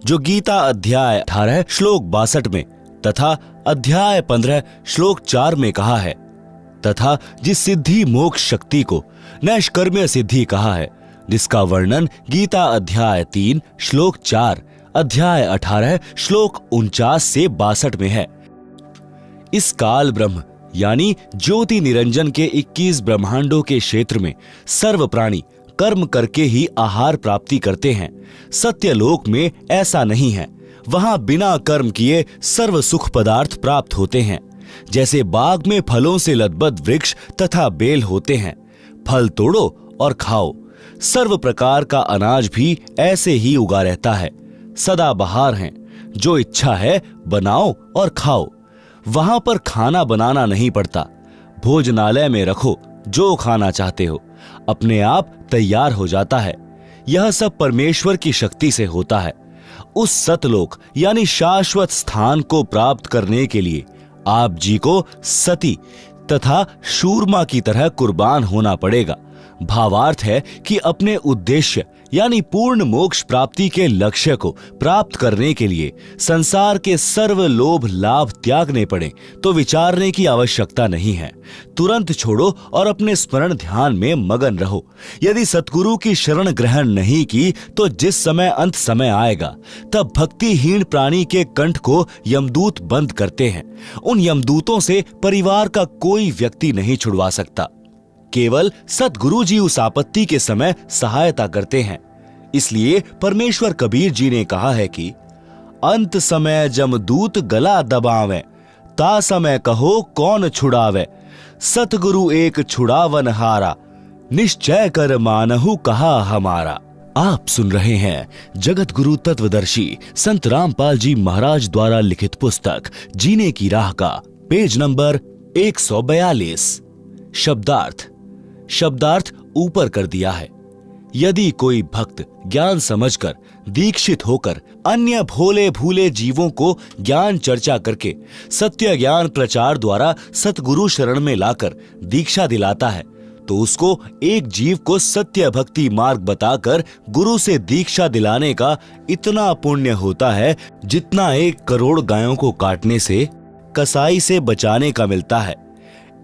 जो गीता अध्याय 18 श्लोक 62 में तथा अध्याय 15 श्लोक 4 में कहा है। तथा जिस सिद्धि मोक्ष शक्ति को नैष्कर्म्य सिद्धि कहा है, जिसका वर्णन गीता अध्याय 3 श्लोक 4, अध्याय 18 श्लोक 49 से 62 में है। इस काल ब्रह्म यानी ज्योति निरंजन के 21 ब्रह्मांडों के क्षेत्र में सर्व प्राणी कर्म करके ही आहार प्राप्ति करते हैं। सत्यलोक में ऐसा नहीं है। वहां बिना कर्म किए सर्व सुख पदार्थ प्राप्त होते हैं। जैसे बाग में फलों से लदबद वृक्ष तथा बेल होते हैं, फल तोड़ो और खाओ। सर्व प्रकार का अनाज भी ऐसे ही उगा रहता है। सदा बहार हैं, जो इच्छा है बनाओ और खाओ। वहां पर खाना बनाना नहीं पड़ता। भोजनालय में रखो जो खाना चाहते हो, अपने आप तैयार हो जाता है। यह सब परमेश्वर की शक्ति से होता है। उस सतलोक यानी शाश्वत स्थान को प्राप्त करने के लिए आप जी को सती तथा शूरमा की तरह कुर्बान होना पड़ेगा। भावार्थ है कि अपने उद्देश्य यानी पूर्ण मोक्ष प्राप्ति के लक्ष्य को प्राप्त करने के लिए संसार के सर्व लोभ लाभ त्यागने पड़े तो विचारने की आवश्यकता नहीं है। तुरंत छोड़ो और अपने स्मरण ध्यान में मगन रहो। यदि सतगुरु की शरण ग्रहण नहीं की तो जिस समय अंत समय आएगा तब भक्तिहीन प्राणी के कंठ को यमदूत बंद करते हैं। उन यमदूतों से परिवार का कोई व्यक्ति नहीं छुड़वा सकता। केवल सतगुरु जी उस आपत्ति के समय सहायता करते हैं। इसलिए परमेश्वर कबीर जी ने कहा है कि अंत समय जमदूत गला दबावे, ता समय कहो कौन छुड़ावे। सतगुरु एक छुड़ावन हारा, निश्चय कर मानहु कहा हमारा। आप सुन रहे हैं जगत गुरु तत्वदर्शी संत रामपाल जी महाराज द्वारा लिखित पुस्तक जीने की राह का पेज नंबर 142। शब्दार्थ ऊपर कर दिया है। यदि कोई भक्त ज्ञान समझकर दीक्षित होकर अन्य भोले भूले जीवों को ज्ञान चर्चा करके सत्य ज्ञान प्रचार द्वारा सतगुरु शरण में लाकर दीक्षा दिलाता है तो उसको एक जीव को सत्य भक्ति मार्ग बताकर गुरु से दीक्षा दिलाने का इतना पुण्य होता है जितना 1 करोड़ गायों को काटने से, कसाई से बचाने का मिलता है।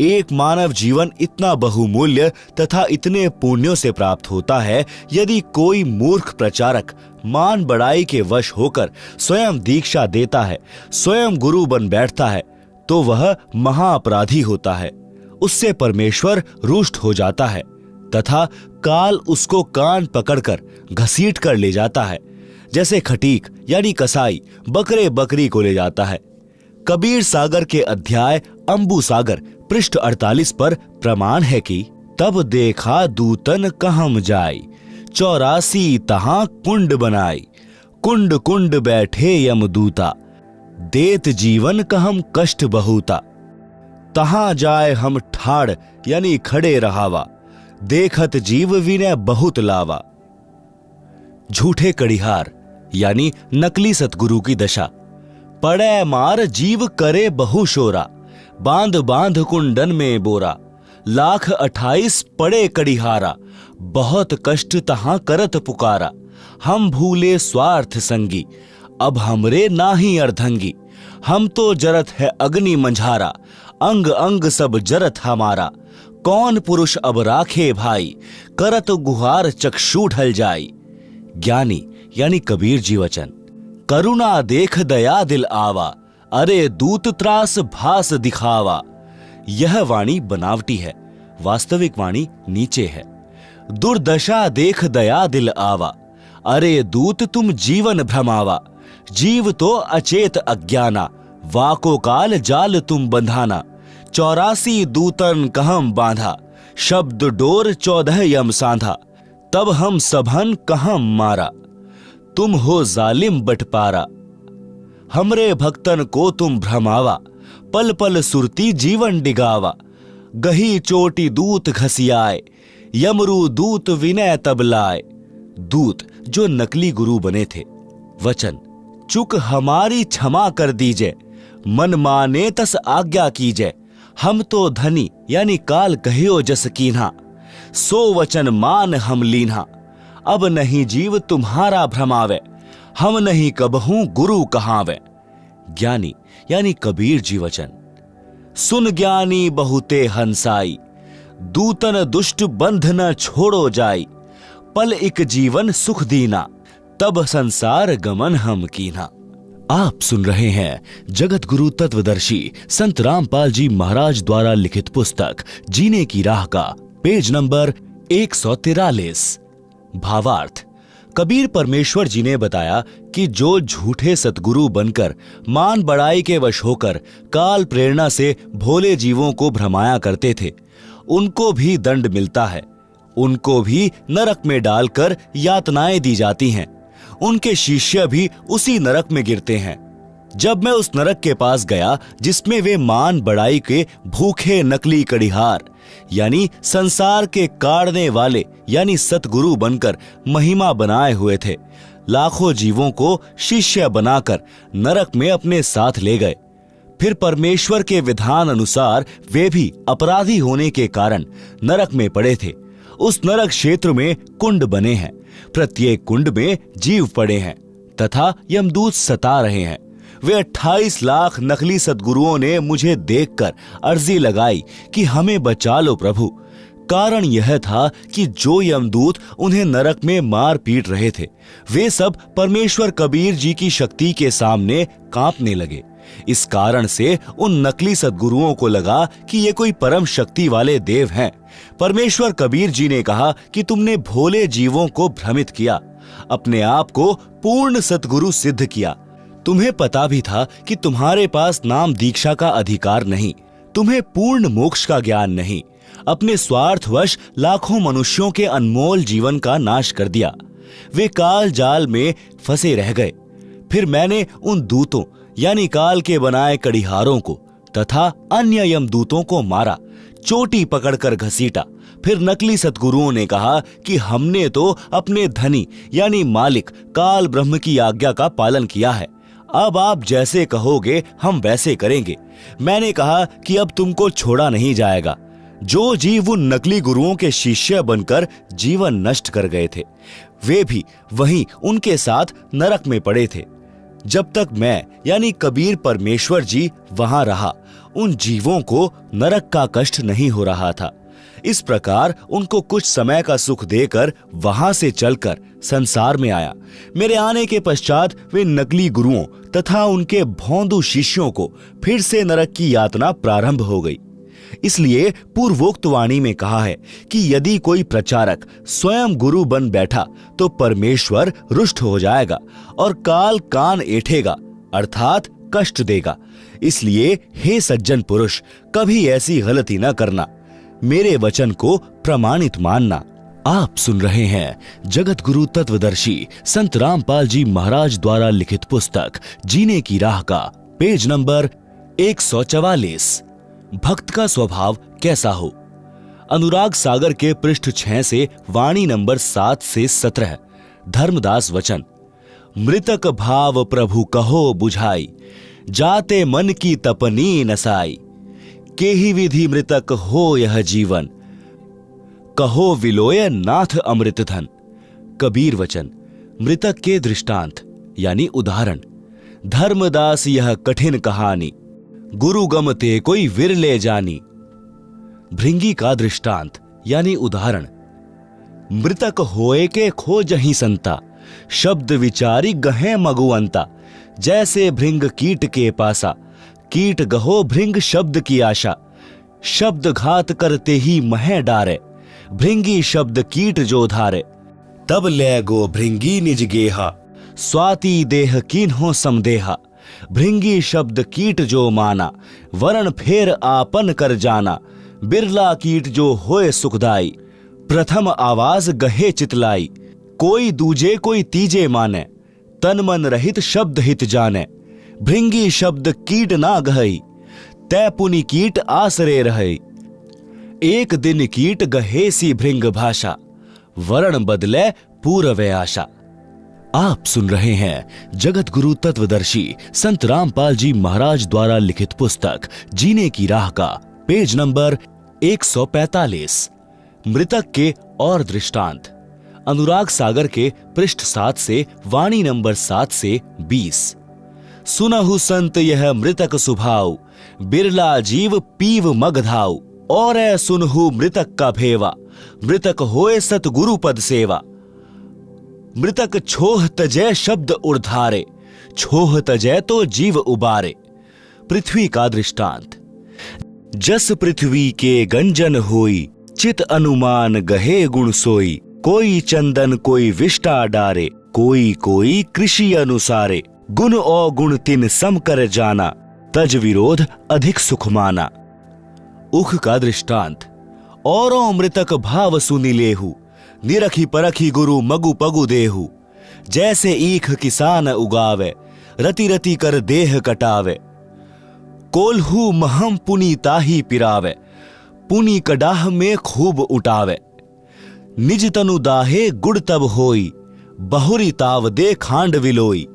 एक मानव जीवन इतना बहुमूल्य तथा इतने पुण्यों से प्राप्त होता है। यदि कोई मूर्ख प्रचारक मान बढ़ाई के वश होकर स्वयं दीक्षा देता है, स्वयं गुरु बन बैठता है, तो वह महाअपराधी होता है। उससे परमेश्वर रुष्ट हो जाता है तथा काल उसको कान पकड़कर घसीट कर ले जाता है, जैसे खटीक यानी कसाई बकरे बकरी को ले जाता है। कबीर सागर के अध्याय अंबु सागर पृष्ठ 48 पर प्रमाण है कि तब देखा दूतन कहम जाई, 84 तहां कुंड बनाई, कुंड कुंड बैठे यमदूता, देत जीवन कहम कष्ट बहुता, तहां जाए हम ठाड़ यानी खड़े रहावा, देखत जीव विनय बहुत लावा। झूठे कड़िहार यानी नकली सतगुरु की दशा। पड़े मार जीव करे बहु शोरा, बांध बांध कुंडन में बोरा, 1,28,000 पड़े कड़िहारा, बहुत कष्ट तहां करत पुकारा, हम भूले स्वार्थ संगी, अब हमरे नाही अर्धंगी, हम तो जरत है अग्नि मंझारा, अंग अंग सब जरत हमारा, कौन पुरुष अब राखे भाई, करत गुहार चक्षु ढल जाई। ज्ञानी यानी कबीर जी वचन। करुणा देख दया दिल आवा, अरे दूत त्रास भास दिखावा। यह वाणी बनावटी है, वास्तविक वाणी नीचे है। दुर्दशा देख दया दिल आवा, अरे दूत तुम जीवन भ्रमावा। जीव तो अचेत अज्ञाना, वाको काल जाल तुम बंधाना। 84 दूतन कहम बांधा, शब्द डोर 14 यम सांधा। तब हम सबहन कहम मारा, तुम हो जालिम बटपारा। हमरे भक्तन को तुम भ्रमावा, पल पल सुरती जीवन डिगावा। गही चोटी दूत घसियाए, यमरू दूत विनय तब लाए। दूत जो नकली गुरु बने थे। वचन, चुक हमारी क्षमा कर दीजिए, मन माने तस आज्ञा कीजिए। हम तो धनी यानी काल कहियो जस कीन्हा, सो वचन मान हम लीन्हा। अब नहीं जीव तुम्हारा भ्रमावे, हम नहीं कबहू गुरु कहावे। ज्ञानी यानी कबीर जी वचन। सुन ज्ञानी बहुते हंसाई, दूतन दुष्ट बंध न छोड़ो जाई। पल एक जीवन सुख दीना, तब संसार गमन हम कीना। आप सुन रहे हैं जगत गुरु तत्वदर्शी संत रामपाल जी महाराज द्वारा लिखित पुस्तक जीने की राह का पेज नंबर 143। भावार्थ। कबीर परमेश्वर जी ने बताया कि जो झूठे सतगुरु बनकर मान बढ़ाई के वश होकर काल प्रेरणा से भोले जीवों को भ्रमाया करते थे, उनको भी दंड मिलता है। उनको भी नरक में डालकर यातनाएं दी जाती हैं। उनके शिष्य भी उसी नरक में गिरते हैं। जब मैं उस नरक के पास गया जिसमें वे मान बढ़ाई के भूखे नकली कड़िहार यानी संसार के काढ़ने वाले यानी सतगुरु बनकर महिमा बनाए हुए थे, लाखों जीवों को शिष्य बनाकर नरक में अपने साथ ले गए। फिर परमेश्वर के विधान अनुसार वे भी अपराधी होने के कारण नरक में पड़े थे। उस नरक क्षेत्र में कुंड बने हैं, प्रत्येक कुंड में जीव पड़े हैं तथा यमदूत सता रहे हैं। वे 28 लाख नकली सद्गुरुओं ने मुझे देखकर अर्जी लगाई कि हमें बचा लो प्रभु। कारण यह था कि जो यमदूत उन्हें नरक में मार पीट रहे थे, वे सब परमेश्वर कबीर जी की शक्ति के सामने कांपने लगे। इस कारण से उन नकली सद्गुरुओं को लगा कि ये कोई परम शक्ति वाले देव हैं। परमेश्वर कबीर जी ने कहा कि तुमने भोले जीवों को भ्रमित किया, अपने आप को पूर्ण सतगुरु सिद्ध किया। तुम्हें पता भी था कि तुम्हारे पास नाम दीक्षा का अधिकार नहीं, तुम्हें पूर्ण मोक्ष का ज्ञान नहीं। अपने स्वार्थवश लाखों मनुष्यों के अनमोल जीवन का नाश कर दिया। वे काल जाल में फंसे रह गए। फिर मैंने उन दूतों यानी काल के बनाए कड़िहारों को तथा अन्य यमदूतों को मारा, चोटी पकड़कर घसीटा। फिर नकली सतगुरुओं ने कहा कि हमने तो अपने धनी यानी मालिक काल ब्रह्म की आज्ञा का पालन किया है, अब आप जैसे कहोगे हम वैसे करेंगे। मैंने कहा कि अब तुमको छोड़ा नहीं जाएगा। जो जीव उन नकली गुरुओं के शिष्य बनकर जीवन नष्ट कर गए थे, वे भी वहीं उनके साथ नरक में पड़े थे। जब तक मैं यानी कबीर परमेश्वर जी वहां रहा, उन जीवों को नरक का कष्ट नहीं हो रहा था। इस प्रकार उनको कुछ समय का सुख देकर वहां से चलकर संसार में आया। मेरे आने के पश्चात वे नकली गुरुओं तथा उनके भोंदू शिष्यों को फिर से नरक की यातना प्रारंभ हो गई। इसलिए पूर्वोक्त वाणी में कहा है कि यदि कोई प्रचारक स्वयं गुरु बन बैठा तो परमेश्वर रुष्ट हो जाएगा और काल कान ऐठेगा अर्थात कष्ट देगा। इसलिए हे सज्जन पुरुष, कभी ऐसी गलती न करना, मेरे वचन को प्रमाणित मानना। आप सुन रहे हैं जगत गुरु तत्वदर्शी संत रामपाल जी महाराज द्वारा लिखित पुस्तक जीने की राह का पेज नंबर 144, भक्त का स्वभाव कैसा हो। अनुराग सागर के पृष्ठ 6 से वाणी नंबर 7 से 17, धर्मदास वचन। मृतक भाव प्रभु कहो बुझाई, जाते मन की तपनी नसाई। केहि विधि मृतक हो यह जीवन, कहो विलोय नाथ अमृत धन। कबीर वचन। मृतक के दृष्टांत यानी उदाहरण। धर्मदास यह कठिन कहानी, गुरु गमते कोई विरले जानी। भृंगी का दृष्टांत यानी उदाहरण। मृतक होए के खोजहि संता, शब्द विचारी गहे मगुअंता। जैसे भृंग कीट के पासा, कीट गहो भृंग शब्द की आशा। शब्द घात करते ही मह डारे, भृंगी शब्द कीट जो धारे। तब ले गो भृंगी निज गेहा, स्वाति देह कीन्हो समदेहा। भृंगी शब्द कीट जो माना, वरण फेर आपन कर जाना। बिरला कीट जो होए सुखदाई, प्रथम आवाज गहे चितलाई। कोई दूजे कोई तीजे माने, तन मन रहित शब्द हित जाने। भृंगी शब्द कीट ना गहई, तै पुनि कीट आसरे रहई। एक दिन कीट गहे सी भृंग भाषा, वरण बदले पूर्व आशा। आप सुन रहे हैं जगत गुरु तत्वदर्शी संत रामपाल जी महाराज द्वारा लिखित पुस्तक जीने की राह का पेज नंबर 145, मृतक के और दृष्टांत। अनुराग सागर के पृष्ठ 7 से वाणी नंबर 7 से 20। सुनहु संत यह मृतक सुभाव, बिरला जीव पीव मगधाऊ। और सुनहु मृतक का भेवा, मृतक होए सतगुरु पद सेवा। मृतक छोह तजय शब्द उर्धारे, छोह तजय तो जीव उबारे। पृथ्वी का दृष्टांत। जस पृथ्वी के गंजन होई, चित अनुमान गहे गुण सोई। कोई चंदन कोई विष्टा डारे, कोई कोई कृषि अनुसारे। गुण और गुण तिन सम कर जाना, तज विरोध अधिक सुख माना। उख का दृष्टांत। औरों मृतक भाव सुनि लेहु, निरखी परखी गुरु मगु पगु देहु। जैसे ईख किसान उगावे, रति रति कर देह कटावे। कोल्हू महम पुनि ताही पिरावे, पुनि कडाह में खूब उठावे। निज तनु दाहे गुड़ तब होई, बहुरी ताव दे खांड विलोई।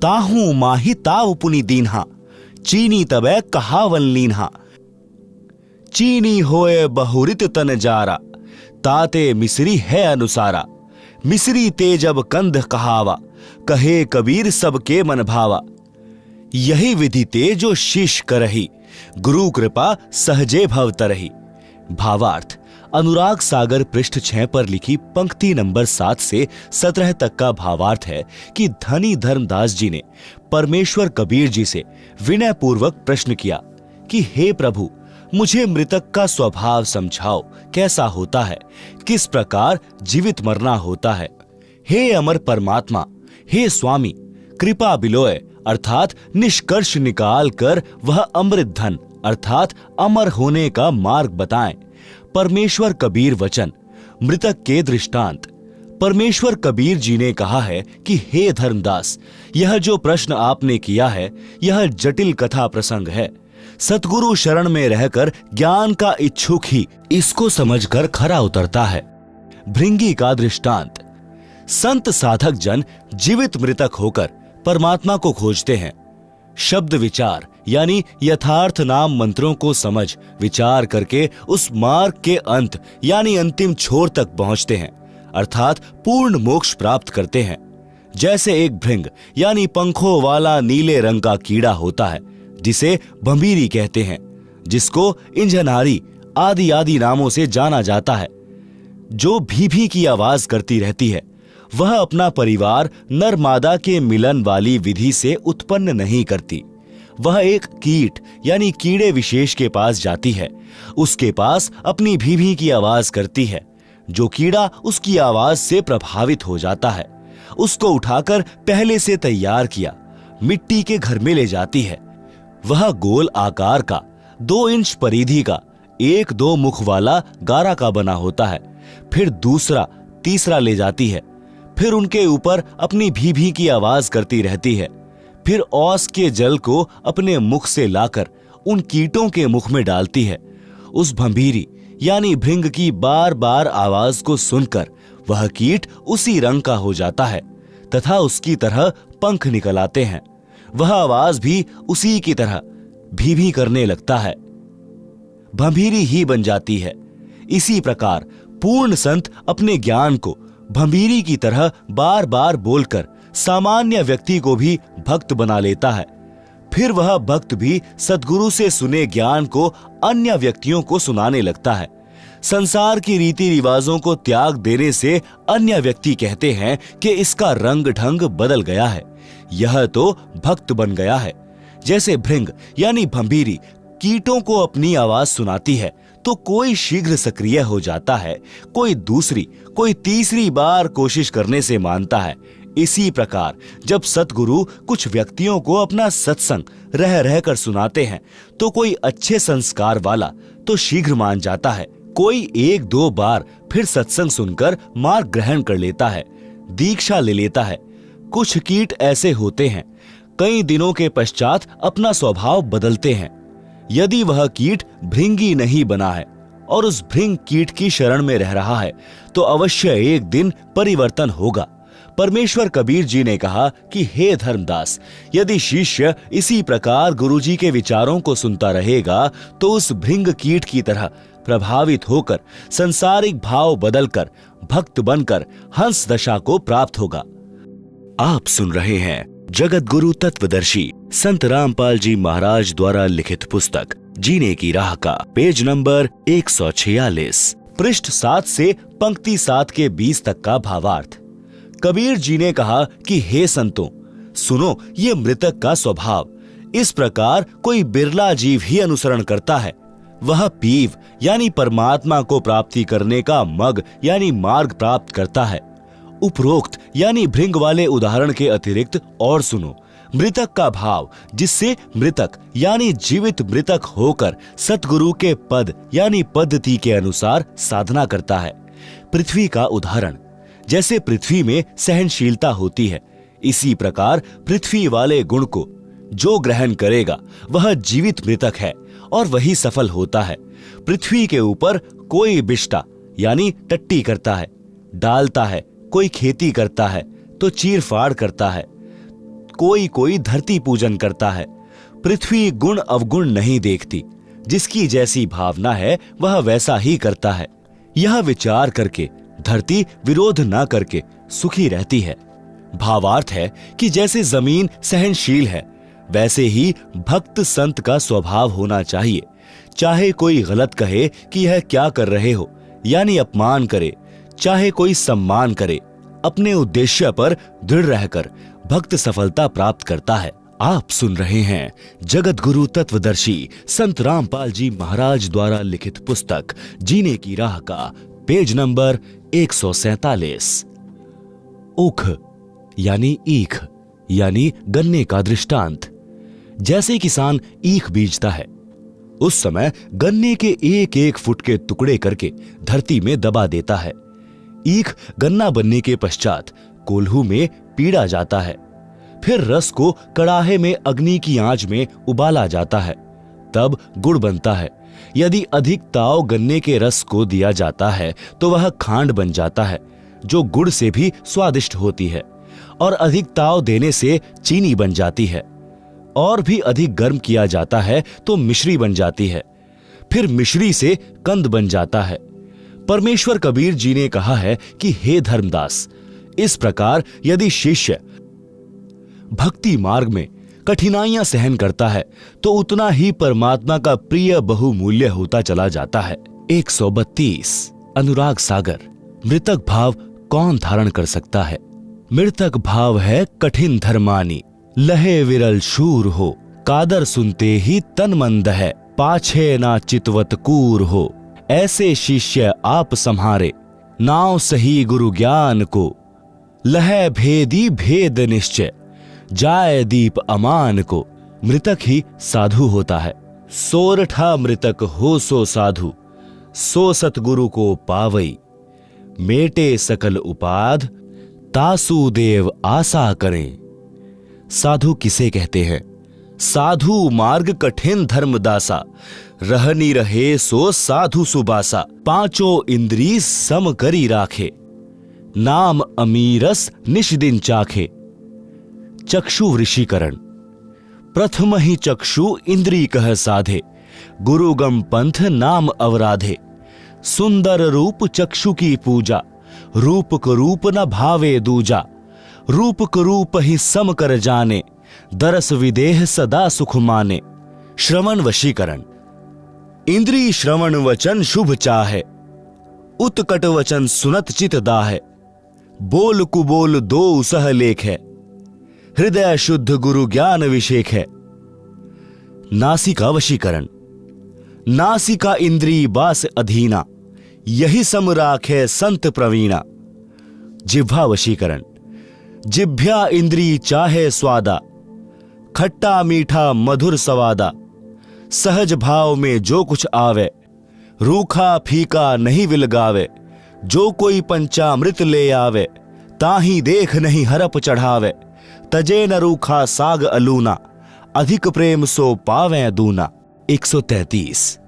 ताहू माही ताव पुनि दीन्हा, चीनी तबे कहावन लीन्हा। चीनी होए बहुरित तन जारा, ताते मिसरी है अनुसारा। मिसरी ते जब कंध कहावा, कहे कबीर सबके मन भावा। यही विधि ते जो शीश करही, गुरु कृपा सहजे भव तरही। भावार्थ। अनुराग सागर पृष्ठ 6 पर लिखी पंक्ति नंबर 7 से 17 तक का भावार्थ है कि धनी धर्मदास जी ने परमेश्वर कबीर जी से विनय पूर्वक प्रश्न किया कि हे प्रभु, मुझे मृतक का स्वभाव समझाओ, कैसा होता है, किस प्रकार जीवित मरना होता है। हे अमर परमात्मा, हे स्वामी, कृपा बिलोय अर्थात निष्कर्ष निकाल कर वह अमृत धन अर्थात अमर होने का मार्ग बताएं। परमेश्वर कबीर वचन। मृतक के दृष्टांत। परमेश्वर कबीर जी ने कहा है कि हे धर्मदास, यह जो प्रश्न आपने किया है यह जटिल कथा प्रसंग है। सतगुरु शरण में रहकर ज्ञान का इच्छुक ही इसको समझकर खरा उतरता है। भृंगी का दृष्टांत। संत साधक जन जीवित मृतक होकर परमात्मा को खोजते हैं। शब्द विचार यानी यथार्थ नाम मंत्रों को समझ विचार करके उस मार्ग के अंत यानी अंतिम छोर तक पहुंचते हैं, अर्थात पूर्ण मोक्ष प्राप्त करते हैं। जैसे एक भृंग यानी पंखों वाला नीले रंग का कीड़ा होता है जिसे भंभीरी कहते हैं, जिसको इंजनहारी आदि आदि नामों से जाना जाता है, जो भी की आवाज करती रहती है, वह अपना परिवार नर मादा के मिलन वाली विधि से उत्पन्न नहीं करती। वह एक कीट यानी कीड़े विशेष के पास जाती है, उसके पास अपनी भी की आवाज करती है। जो कीड़ा उसकी आवाज से प्रभावित हो जाता है, उसको उठाकर पहले से तैयार किया मिट्टी के घर में ले जाती है। वह गोल आकार का 2 इंच परिधि का 1-2 मुख वाला गारा का बना होता है। फिर दूसरा तीसरा ले जाती है, फिर उनके ऊपर अपनी भी की आवाज करती रहती है। फिर औस के जल को अपने मुख से लाकर उन कीटों के मुख में डालती है। उस भंभीरी यानी भृंग की बार बार आवाज को सुनकर वह कीट उसी रंग का हो जाता है तथा उसकी तरह पंख निकल आते हैं। वह आवाज भी उसी की तरह भी करने लगता है, भंभीरी ही बन जाती है। इसी प्रकार पूर्ण संत अपने ज्ञान को भंभीरी की तरह बार बार बोलकर सामान्य व्यक्ति को भी भक्त बना लेता है। फिर वह भक्त भी सद्गुरु से सुने ज्ञान को अन्य व्यक्तियों को सुनाने लगता है। संसार की रीति रिवाजों को त्याग देने से अन्य व्यक्ति कहते हैं कि इसका रंग ढंग बदल गया है, यह तो भक्त बन गया है। जैसे भृंग यानी भंभीरी कीटों को अपनी आवाज सुनाती है तो कोई शीघ्र सक्रिय हो जाता है, कोई दूसरी कोई तीसरी बार कोशिश करने से मानता है। इसी प्रकार जब सतगुरु कुछ व्यक्तियों को अपना सत्संग रह रहकर सुनाते हैं तो कोई अच्छे संस्कार वाला तो शीघ्र मान जाता है, कोई 1-2 बार फिर सत्संग सुनकर मार्ग ग्रहण कर लेता है, दीक्षा ले लेता है। कुछ कीट ऐसे होते हैं, कई दिनों के पश्चात अपना स्वभाव बदलते हैं। यदि वह कीट भृंगी नहीं बना है और उस भृंग कीट की शरण में रह रहा है तो अवश्य एक दिन परिवर्तन होगा। परमेश्वर कबीर जी ने कहा कि हे धर्मदास, यदि शिष्य इसी प्रकार गुरुजी के विचारों को सुनता रहेगा तो उस भृंग कीट की तरह प्रभावित होकर संसारिक भाव बदलकर भक्त बनकर हंस दशा को प्राप्त होगा। आप सुन रहे हैं जगत गुरु तत्वदर्शी संत रामपाल जी महाराज द्वारा लिखित पुस्तक जीने की राह का पेज नंबर 146, पृष्ठ 7 से पंक्ति 7 के 20 तक का भावार्थ। कबीर जी ने कहा कि हे संतों, सुनो ये मृतक का स्वभाव। इस प्रकार कोई बिरला जीव ही अनुसरण करता है। वह पीव यानी परमात्मा को प्राप्ति करने का मग यानी मार्ग प्राप्त करता है। उपरोक्त यानी भृंग वाले उदाहरण के अतिरिक्त और सुनो मृतक का भाव, जिससे मृतक यानी जीवित मृतक होकर सतगुरु के पद यानी पद्धति के अनुसार साधना करता है। पृथ्वी का उदाहरण, जैसे पृथ्वी में सहनशीलता होती है, इसी प्रकार पृथ्वी वाले गुण को जो ग्रहण करेगा वह जीवित मृतक है और वही सफल होता है। पृथ्वी के ऊपर कोई बिष्टा यानी टट्टी करता है, डालता है, कोई खेती करता है तो चीर फाड़ करता है, कोई धरती पूजन करता है। पृथ्वी गुण अवगुण नहीं देखती, जिसकी जैसी भावना है वह वैसा ही करता है। यह विचार करके धरती विरोध न करके सुखी रहती है। भावार्थ है कि जैसे जमीन सहनशील है वैसे ही भक्त संत का स्वभाव होना चाहिए। चाहे कोई गलत कहे कि यह क्या कर रहे हो यानी अपमान करे, चाहे कोई सम्मान करे, अपने उद्देश्य पर दृढ़ रहकर भक्त सफलता प्राप्त करता है। आप सुन रहे हैं जगत गुरु तत्वदर्शी संत रामपाल जी महाराज द्वारा लिखित पुस्तक जीने की राह का पेज नंबर 147। ऊख यानी ईख यानी गन्ने का दृष्टांत। जैसे किसान ईख बीजता है, उस समय गन्ने के 1-1 फुट के टुकड़े करके धरती में दबा देता है। ईख गन्ना बनने के पश्चात कोल्हू में पीड़ा जाता है, फिर रस को कड़ाहे में अग्नि की आंच में उबाला जाता है, तब गुड़ बनता है। यदि अधिक ताव गन्ने के रस को दिया जाता है तो वह खांड बन जाता है, जो गुड़ से भी स्वादिष्ट होती है, और अधिक ताव देने से चीनी बन जाती है। और भी अधिक गर्म किया जाता है तो मिश्री बन जाती है, फिर मिश्री से कंद बन जाता है। परमेश्वर कबीर जी ने कहा है कि हे धर्मदास, इस प्रकार यदि शिष्य भक्ति मार्ग में कठिनाइयां सहन करता है तो उतना ही परमात्मा का प्रिय बहुमूल्य होता चला जाता है। 132 अनुराग सागर। मृतक भाव कौन धारण कर सकता है? मृतक भाव है कठिन धर्मानी, लहे विरल शूर हो, कादर सुनते ही तन मंद है, पाछे ना चितवत कूर हो। ऐसे शिष्य आप सम्हारे, नाव सही गुरु ज्ञान को, लहे भेदी भेद निश्चय, जाए दीप अमान को। मृतक ही साधु होता है। सोरठा मृतक हो सो साधु, सो सतगुरु को पावई, मेटे सकल उपाध, तासु देव आशा करें। साधु किसे कहते हैं? साधु मार्ग कठिन धर्मदासा, रहनी रहे सो साधु सुबासा। पांचों इंद्री सम करी राखे, नाम अमीरस निश दिन चाखे। चक्षु वृषीकरण। प्रथम ही चक्षु इंद्री कह साधे, गुरुगम पंथ नाम अवराधे। सुंदर रूप चक्षु की पूजा, रूप को रूप न भावे दूजा। रूप को रूप ही सम कर जाने, दरस विदेह सदा सुख माने। श्रवण वशीकरण। इंद्री श्रवण वचन शुभ चाहे, उत्कट वचन सुनत चित दाहे। बोल कुबोल दो सह लेख है, हृदय शुद्ध गुरु ज्ञान विषेक है। नासिका वशीकरण। नासिका इंद्री बास अधीना, यही सम राखे संत प्रवीणा। जिह्वा वशीकरण। जिह्वा इंद्री चाहे स्वादा, खट्टा मीठा मधुर सवादा। सहज भाव में जो कुछ आवे, रूखा फीका नहीं विलगावे। जो कोई पंचामृत ले आवे, ताही देख नहीं हरप चढ़ावे। तजे न रूखा साग अलूना, अधिक प्रेम सो पावे दूना। 133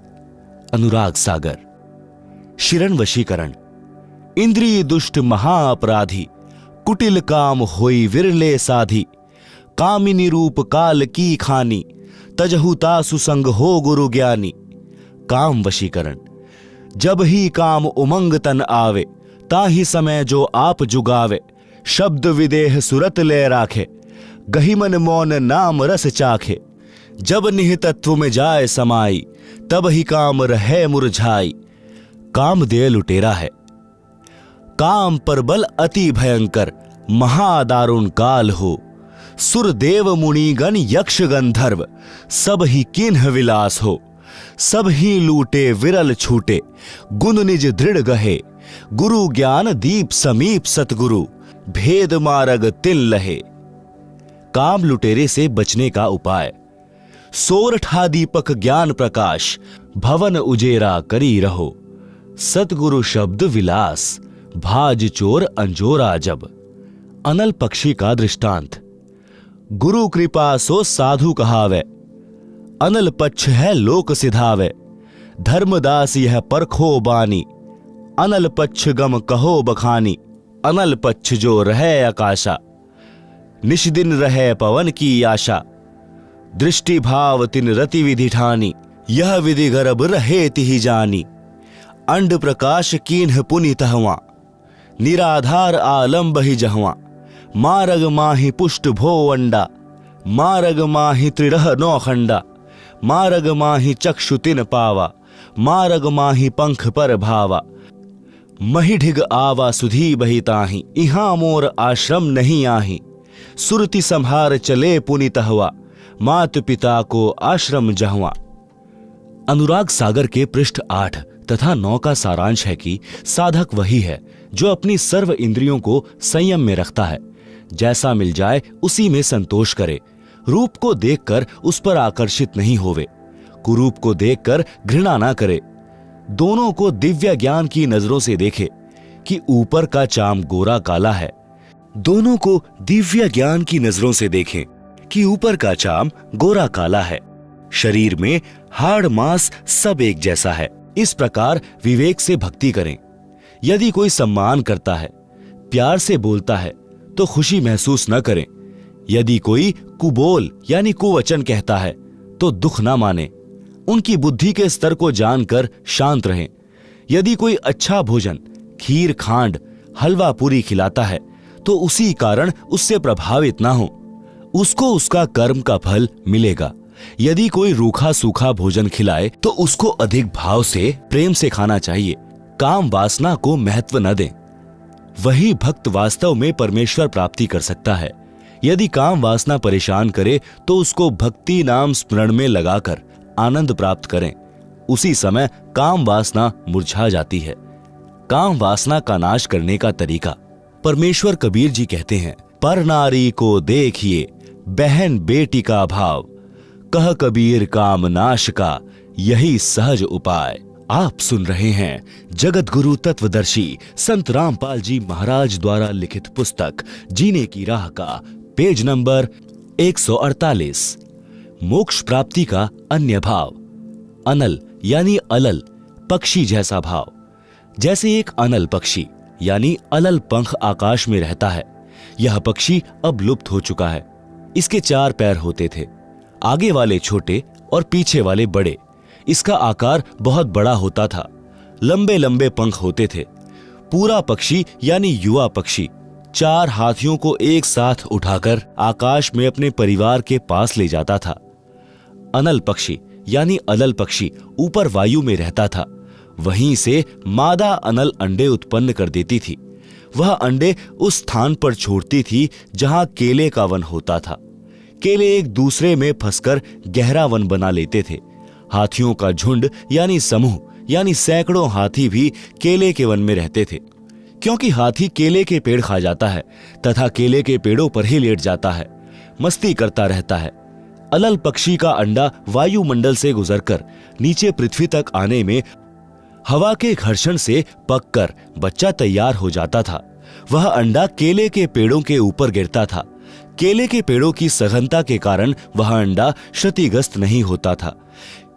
अनुराग सागर। शिरण वशीकरण। इंद्रिय दुष्ट महाअपराधी, कुटिल काम होई विरले साधी। कामिनी रूप काल की खानी, तजहु तासु संग हो गुरु ज्ञानी। काम वशीकरण। जब ही काम उमंग तन आवे, ताही समय जो आप जुगावे। शब्द विदेह सुरत ले राखे, गहिमन मौन नाम रस चाखे। जब निह तत्व में जाए समाई, तब ही काम रहे मुरझाई। काम दे लुटेरा है। काम पर बल अति भयंकर, महादारुण काल हो। सुर देव मुनिगण यक्ष गंधर्व, सब ही किन्ह विलास हो। सब ही लूटे विरल छूटे, गुण निज दृढ़ गहे। गुरु ज्ञान दीप समीप सतगुरु, भेद मार्ग तिल लहे। काम लुटेरे से बचने का उपाय। सोरठा दीपक ज्ञान प्रकाश, भवन उजेरा करी रहो। सतगुरु शब्द विलास, भाज चोर अंजोरा जब। अनल पक्षी का दृष्टांत। गुरु कृपा सो साधु कहावे, अनल पक्ष है लोक सिधावे। धर्मदास यह परखो बानी, अनल पक्ष गम कहो बखानी। अनल पक्ष जो रहे आकाशा, निश दिन रहे पवन की आशा। दृष्टि भाव तिन रति विधि ठानी, यह विधि गर्भ रहे तिहि जानी। अंड प्रकाश कीन्ह पुनितहवा, निराधार आलम्ब ही जहवा। मारग माहि पुष्ट भो अंडा, मारग माहि त्रिरह नौ खंडा। मारग माहि चक्षु तिन पावा, मारग माहि पंख पर भावा। महिढिग आवा सुधी बहिताहि, इहां मोर आश्रम नहीं आहि। सुरति संहार चले पुनितहवा, मात पिता को आश्रम जहवा। अनुराग सागर के पृष्ठ 8 तथा 9 का सारांश है कि साधक वही है जो अपनी सर्व इंद्रियों को संयम में रखता है। जैसा मिल जाए उसी में संतोष करे। रूप को देखकर उस पर आकर्षित नहीं होवे, कुरूप को देखकर घृणा ना करे। दोनों को दिव्य ज्ञान की नजरों से देखे कि ऊपर का चाम गोरा काला है। दोनों को दिव्य ज्ञान की नजरों से देखें कि ऊपर का चाम गोरा काला है। शरीर में हाड़ मांस सब एक जैसा है। इस प्रकार विवेक से भक्ति करें। यदि कोई सम्मान करता है, प्यार से बोलता है, तो खुशी महसूस न करें। यदि कोई कुबोल यानी कुवचन कहता है तो दुख ना माने, उनकी बुद्धि के स्तर को जानकर शांत रहें। यदि कोई अच्छा भोजन, खीर, खांड, हलवा पूरी खिलाता है तो उसी कारण उससे प्रभावित ना हो, उसको उसका कर्म का फल मिलेगा। यदि कोई रूखा सूखा भोजन खिलाए तो उसको अधिक भाव से, प्रेम से खाना चाहिए। काम वासना को महत्व न दें। वही भक्त वास्तव में परमेश्वर प्राप्ति कर सकता है। यदि काम वासना परेशान करे तो उसको भक्ति नाम स्मरण में लगाकर आनंद प्राप्त करें। उसी समय काम वासना मुरझा जाती है। काम वासना का नाश करने का तरीका परमेश्वर कबीर जी कहते हैं, पर नारी को देखिए बहन बेटी का भाव, कह कबीर काम नाश का यही सहज उपाय। आप सुन रहे हैं जगत गुरु तत्वदर्शी संत रामपाल जी महाराज द्वारा लिखित पुस्तक जीने की राह का पेज नंबर 148, मोक्ष प्राप्ति का अन्य भाव। अनल यानी अलल, पक्षी जैसा भाव। जैसे एक अनल पक्षी यानी अलल पंख आकाश में रहता है, यह पक्षी अब लुप्त हो चुका है। इसके 4 पैर होते थे, आगे वाले छोटे और पीछे वाले बड़े। इसका आकार बहुत बड़ा होता था, लंबे लंबे पंख होते थे। पूरा पक्षी यानी युवा पक्षी 4 हाथियों को एक साथ उठाकर आकाश में अपने परिवार के पास ले जाता था। अनल पक्षी यानी अलल पक्षी ऊपर वायु में रहता था। वहीं से मादा अनल अंडे उत्पन्न कर देती थी। वह अंडे उस स्थान पर छोड़ती थी जहां केले का वन होता था। केले एक दूसरे में फंसकर गहरा वन बना लेते थे। हाथियों का झुंड यानी समूह यानी सैकड़ों हाथी भी केले के वन में रहते थे, क्योंकि हाथी केले के पेड़ खा जाता है तथा केले के पेड़ों पर ही लेट जाता है, मस्ती करता रहता है। अलल पक्षी का अंडा वायुमंडल से गुजरकर नीचे पृथ्वी तक आने में हवा के घर्षण से पककर बच्चा तैयार हो जाता था। वह अंडा केले के पेड़ों के ऊपर गिरता था। केले के पेड़ों की सघनता के कारण वह अंडा क्षतिग्रस्त नहीं होता था।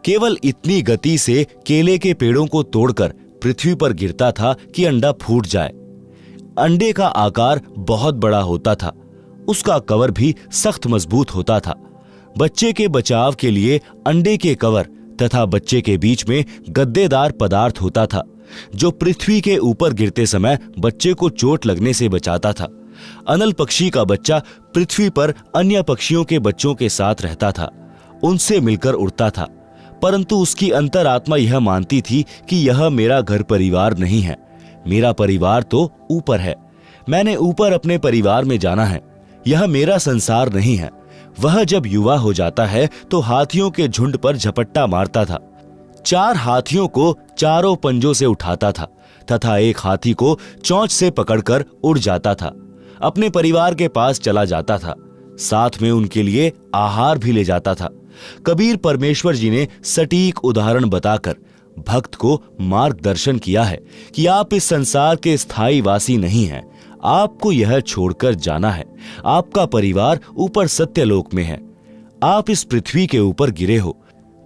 केवल इतनी गति से केले के पेड़ों को तोड़कर पृथ्वी पर गिरता था कि अंडा फूट जाए। अंडे का आकार बहुत बड़ा होता था, उसका कवर भी सख्त मजबूत होता था। बच्चे के बचाव के लिए अंडे के कवर तथा बच्चे के बीच में गद्देदार पदार्थ होता था, जो पृथ्वी के ऊपर गिरते समय बच्चे को चोट लगने से बचाता था। अनल पक्षी का बच्चा पृथ्वी पर अन्य पक्षियों के बच्चों के साथ रहता था, उनसे मिलकर उड़ता था, परंतु उसकी अंतरात्मा यह मानती थी कि यह मेरा घर परिवार नहीं है, मेरा परिवार तो ऊपर है। मैंने ऊपर अपने परिवार में जाना है, यह मेरा संसार नहीं है। वह जब युवा हो जाता है तो हाथियों के झुंड पर झपट्टा मारता था। 4 हाथियों को चारों पंजों से उठाता था तथा एक हाथी को चोंच से पकड़कर उड़ जाता था, अपने परिवार के पास चला जाता था। साथ में उनके लिए आहार भी ले जाता था। कबीर परमेश्वर जी ने सटीक उदाहरण बताकर भक्त को मार्गदर्शन किया है कि आप इस संसार के स्थायी वासी नहीं हैं, आपको यह छोड़कर जाना है। आपका परिवार ऊपर सत्यलोक में है, आप इस पृथ्वी के ऊपर गिरे हो।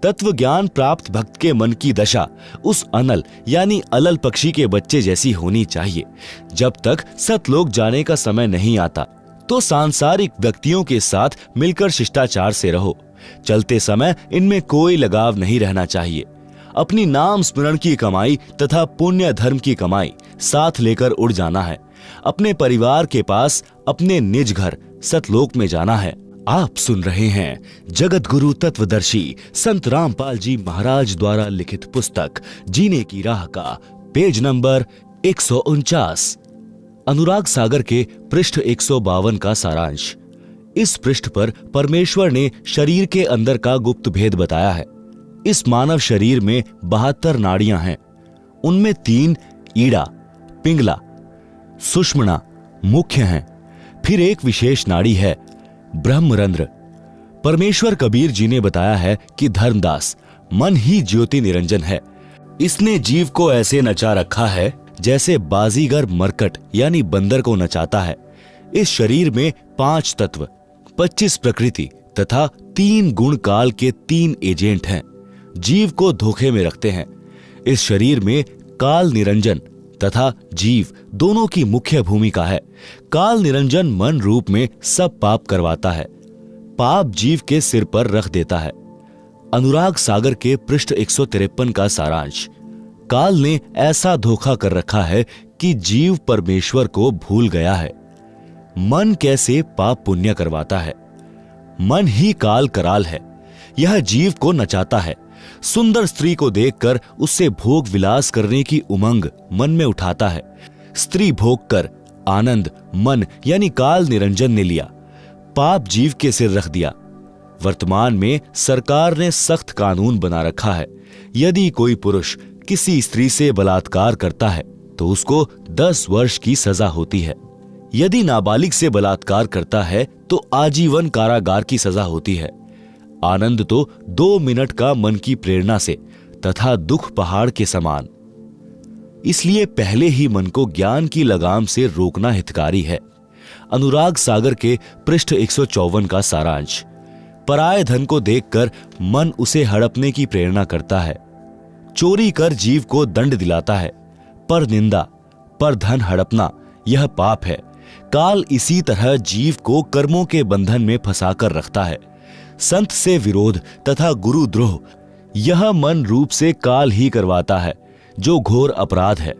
तत्व ज्ञान प्राप्त भक्त के मन की दशा उस अनल यानी अलल पक्षी के बच्चे जैसी होनी चाहिए। जब तक सतलोक जाने का समय नहीं आता तो सांसारिक व्यक्तियों के साथ मिलकर शिष्टाचार से रहो। चलते समय इनमें कोई लगाव नहीं रहना चाहिए। अपनी नाम स्मरण की कमाई तथा पुण्य धर्म की कमाई साथ लेकर उड़ जाना है। अपने परिवार के पास अपने निज घर सतलोक में जाना है। आप सुन रहे हैं जगत गुरु तत्वदर्शी संत रामपाल जी महाराज द्वारा लिखित पुस्तक जीने की राह का पेज नंबर 149, अनुराग सागर के पृष्ठ 152 का सारांश। इस पृष्ठ पर परमेश्वर ने शरीर के अंदर का गुप्त भेद बताया है। इस मानव शरीर में 72 नाड़ियां हैं। उनमें 3 ईड़ा, पिंगला, सुषुम्ना मुख्य हैं। फिर एक विशेष नाड़ी है ब्रह्मरंध्र। परमेश्वर कबीर जी ने बताया है कि धर्मदास मन ही ज्योति निरंजन है। इसने जीव को ऐसे नचा रखा है जैसे बाजीगर मरकट यानी बंदर को नचाता है। इस शरीर में 5 तत्व, 25 प्रकृति तथा 3 गुण काल के 3 एजेंट हैं, जीव को धोखे में रखते हैं। इस शरीर में काल निरंजन तथा जीव दोनों की मुख्य भूमिका है। काल निरंजन मन रूप में सब पाप करवाता है, पाप जीव के सिर पर रख देता है। अनुराग सागर के पृष्ठ 153 का सारांश। काल ने ऐसा धोखा कर रखा है कि जीव परमेश्वर को भूल गया है। मन कैसे पाप पुण्य करवाता है? मन ही काल कराल है। यह जीव को नचाता है। सुंदर स्त्री को देखकर उससे भोग विलास करने की उमंग मन में उठाता है। स्त्री भोग कर आनंद मन यानी काल निरंजन ने लिया, पाप जीव के सिर रख दिया। वर्तमान में सरकार ने सख्त कानून बना रखा है। यदि कोई पुरुष किसी स्त्री से बलात्कार करता है तो उसको 10 वर्ष की सजा होती है। यदि नाबालिग से बलात्कार करता है तो आजीवन कारागार की सजा होती है। आनंद तो 2 मिनट का मन की प्रेरणा से तथा दुख पहाड़ के समान। इसलिए पहले ही मन को ज्ञान की लगाम से रोकना हितकारी है। अनुराग सागर के पृष्ठ 154 का सारांश। पराये धन को देखकर मन उसे हड़पने की प्रेरणा करता है। चोरी कर जीव को दंड दिलाता है, पर निंदा पर धन हड़पना यह पाप है। काल इसी तरह जीव को कर्मों के बंधन में फंसाकर रखता है। संत से विरोध तथा गुरुद्रोह यह मन रूप से काल ही करवाता है, जो घोर अपराध है।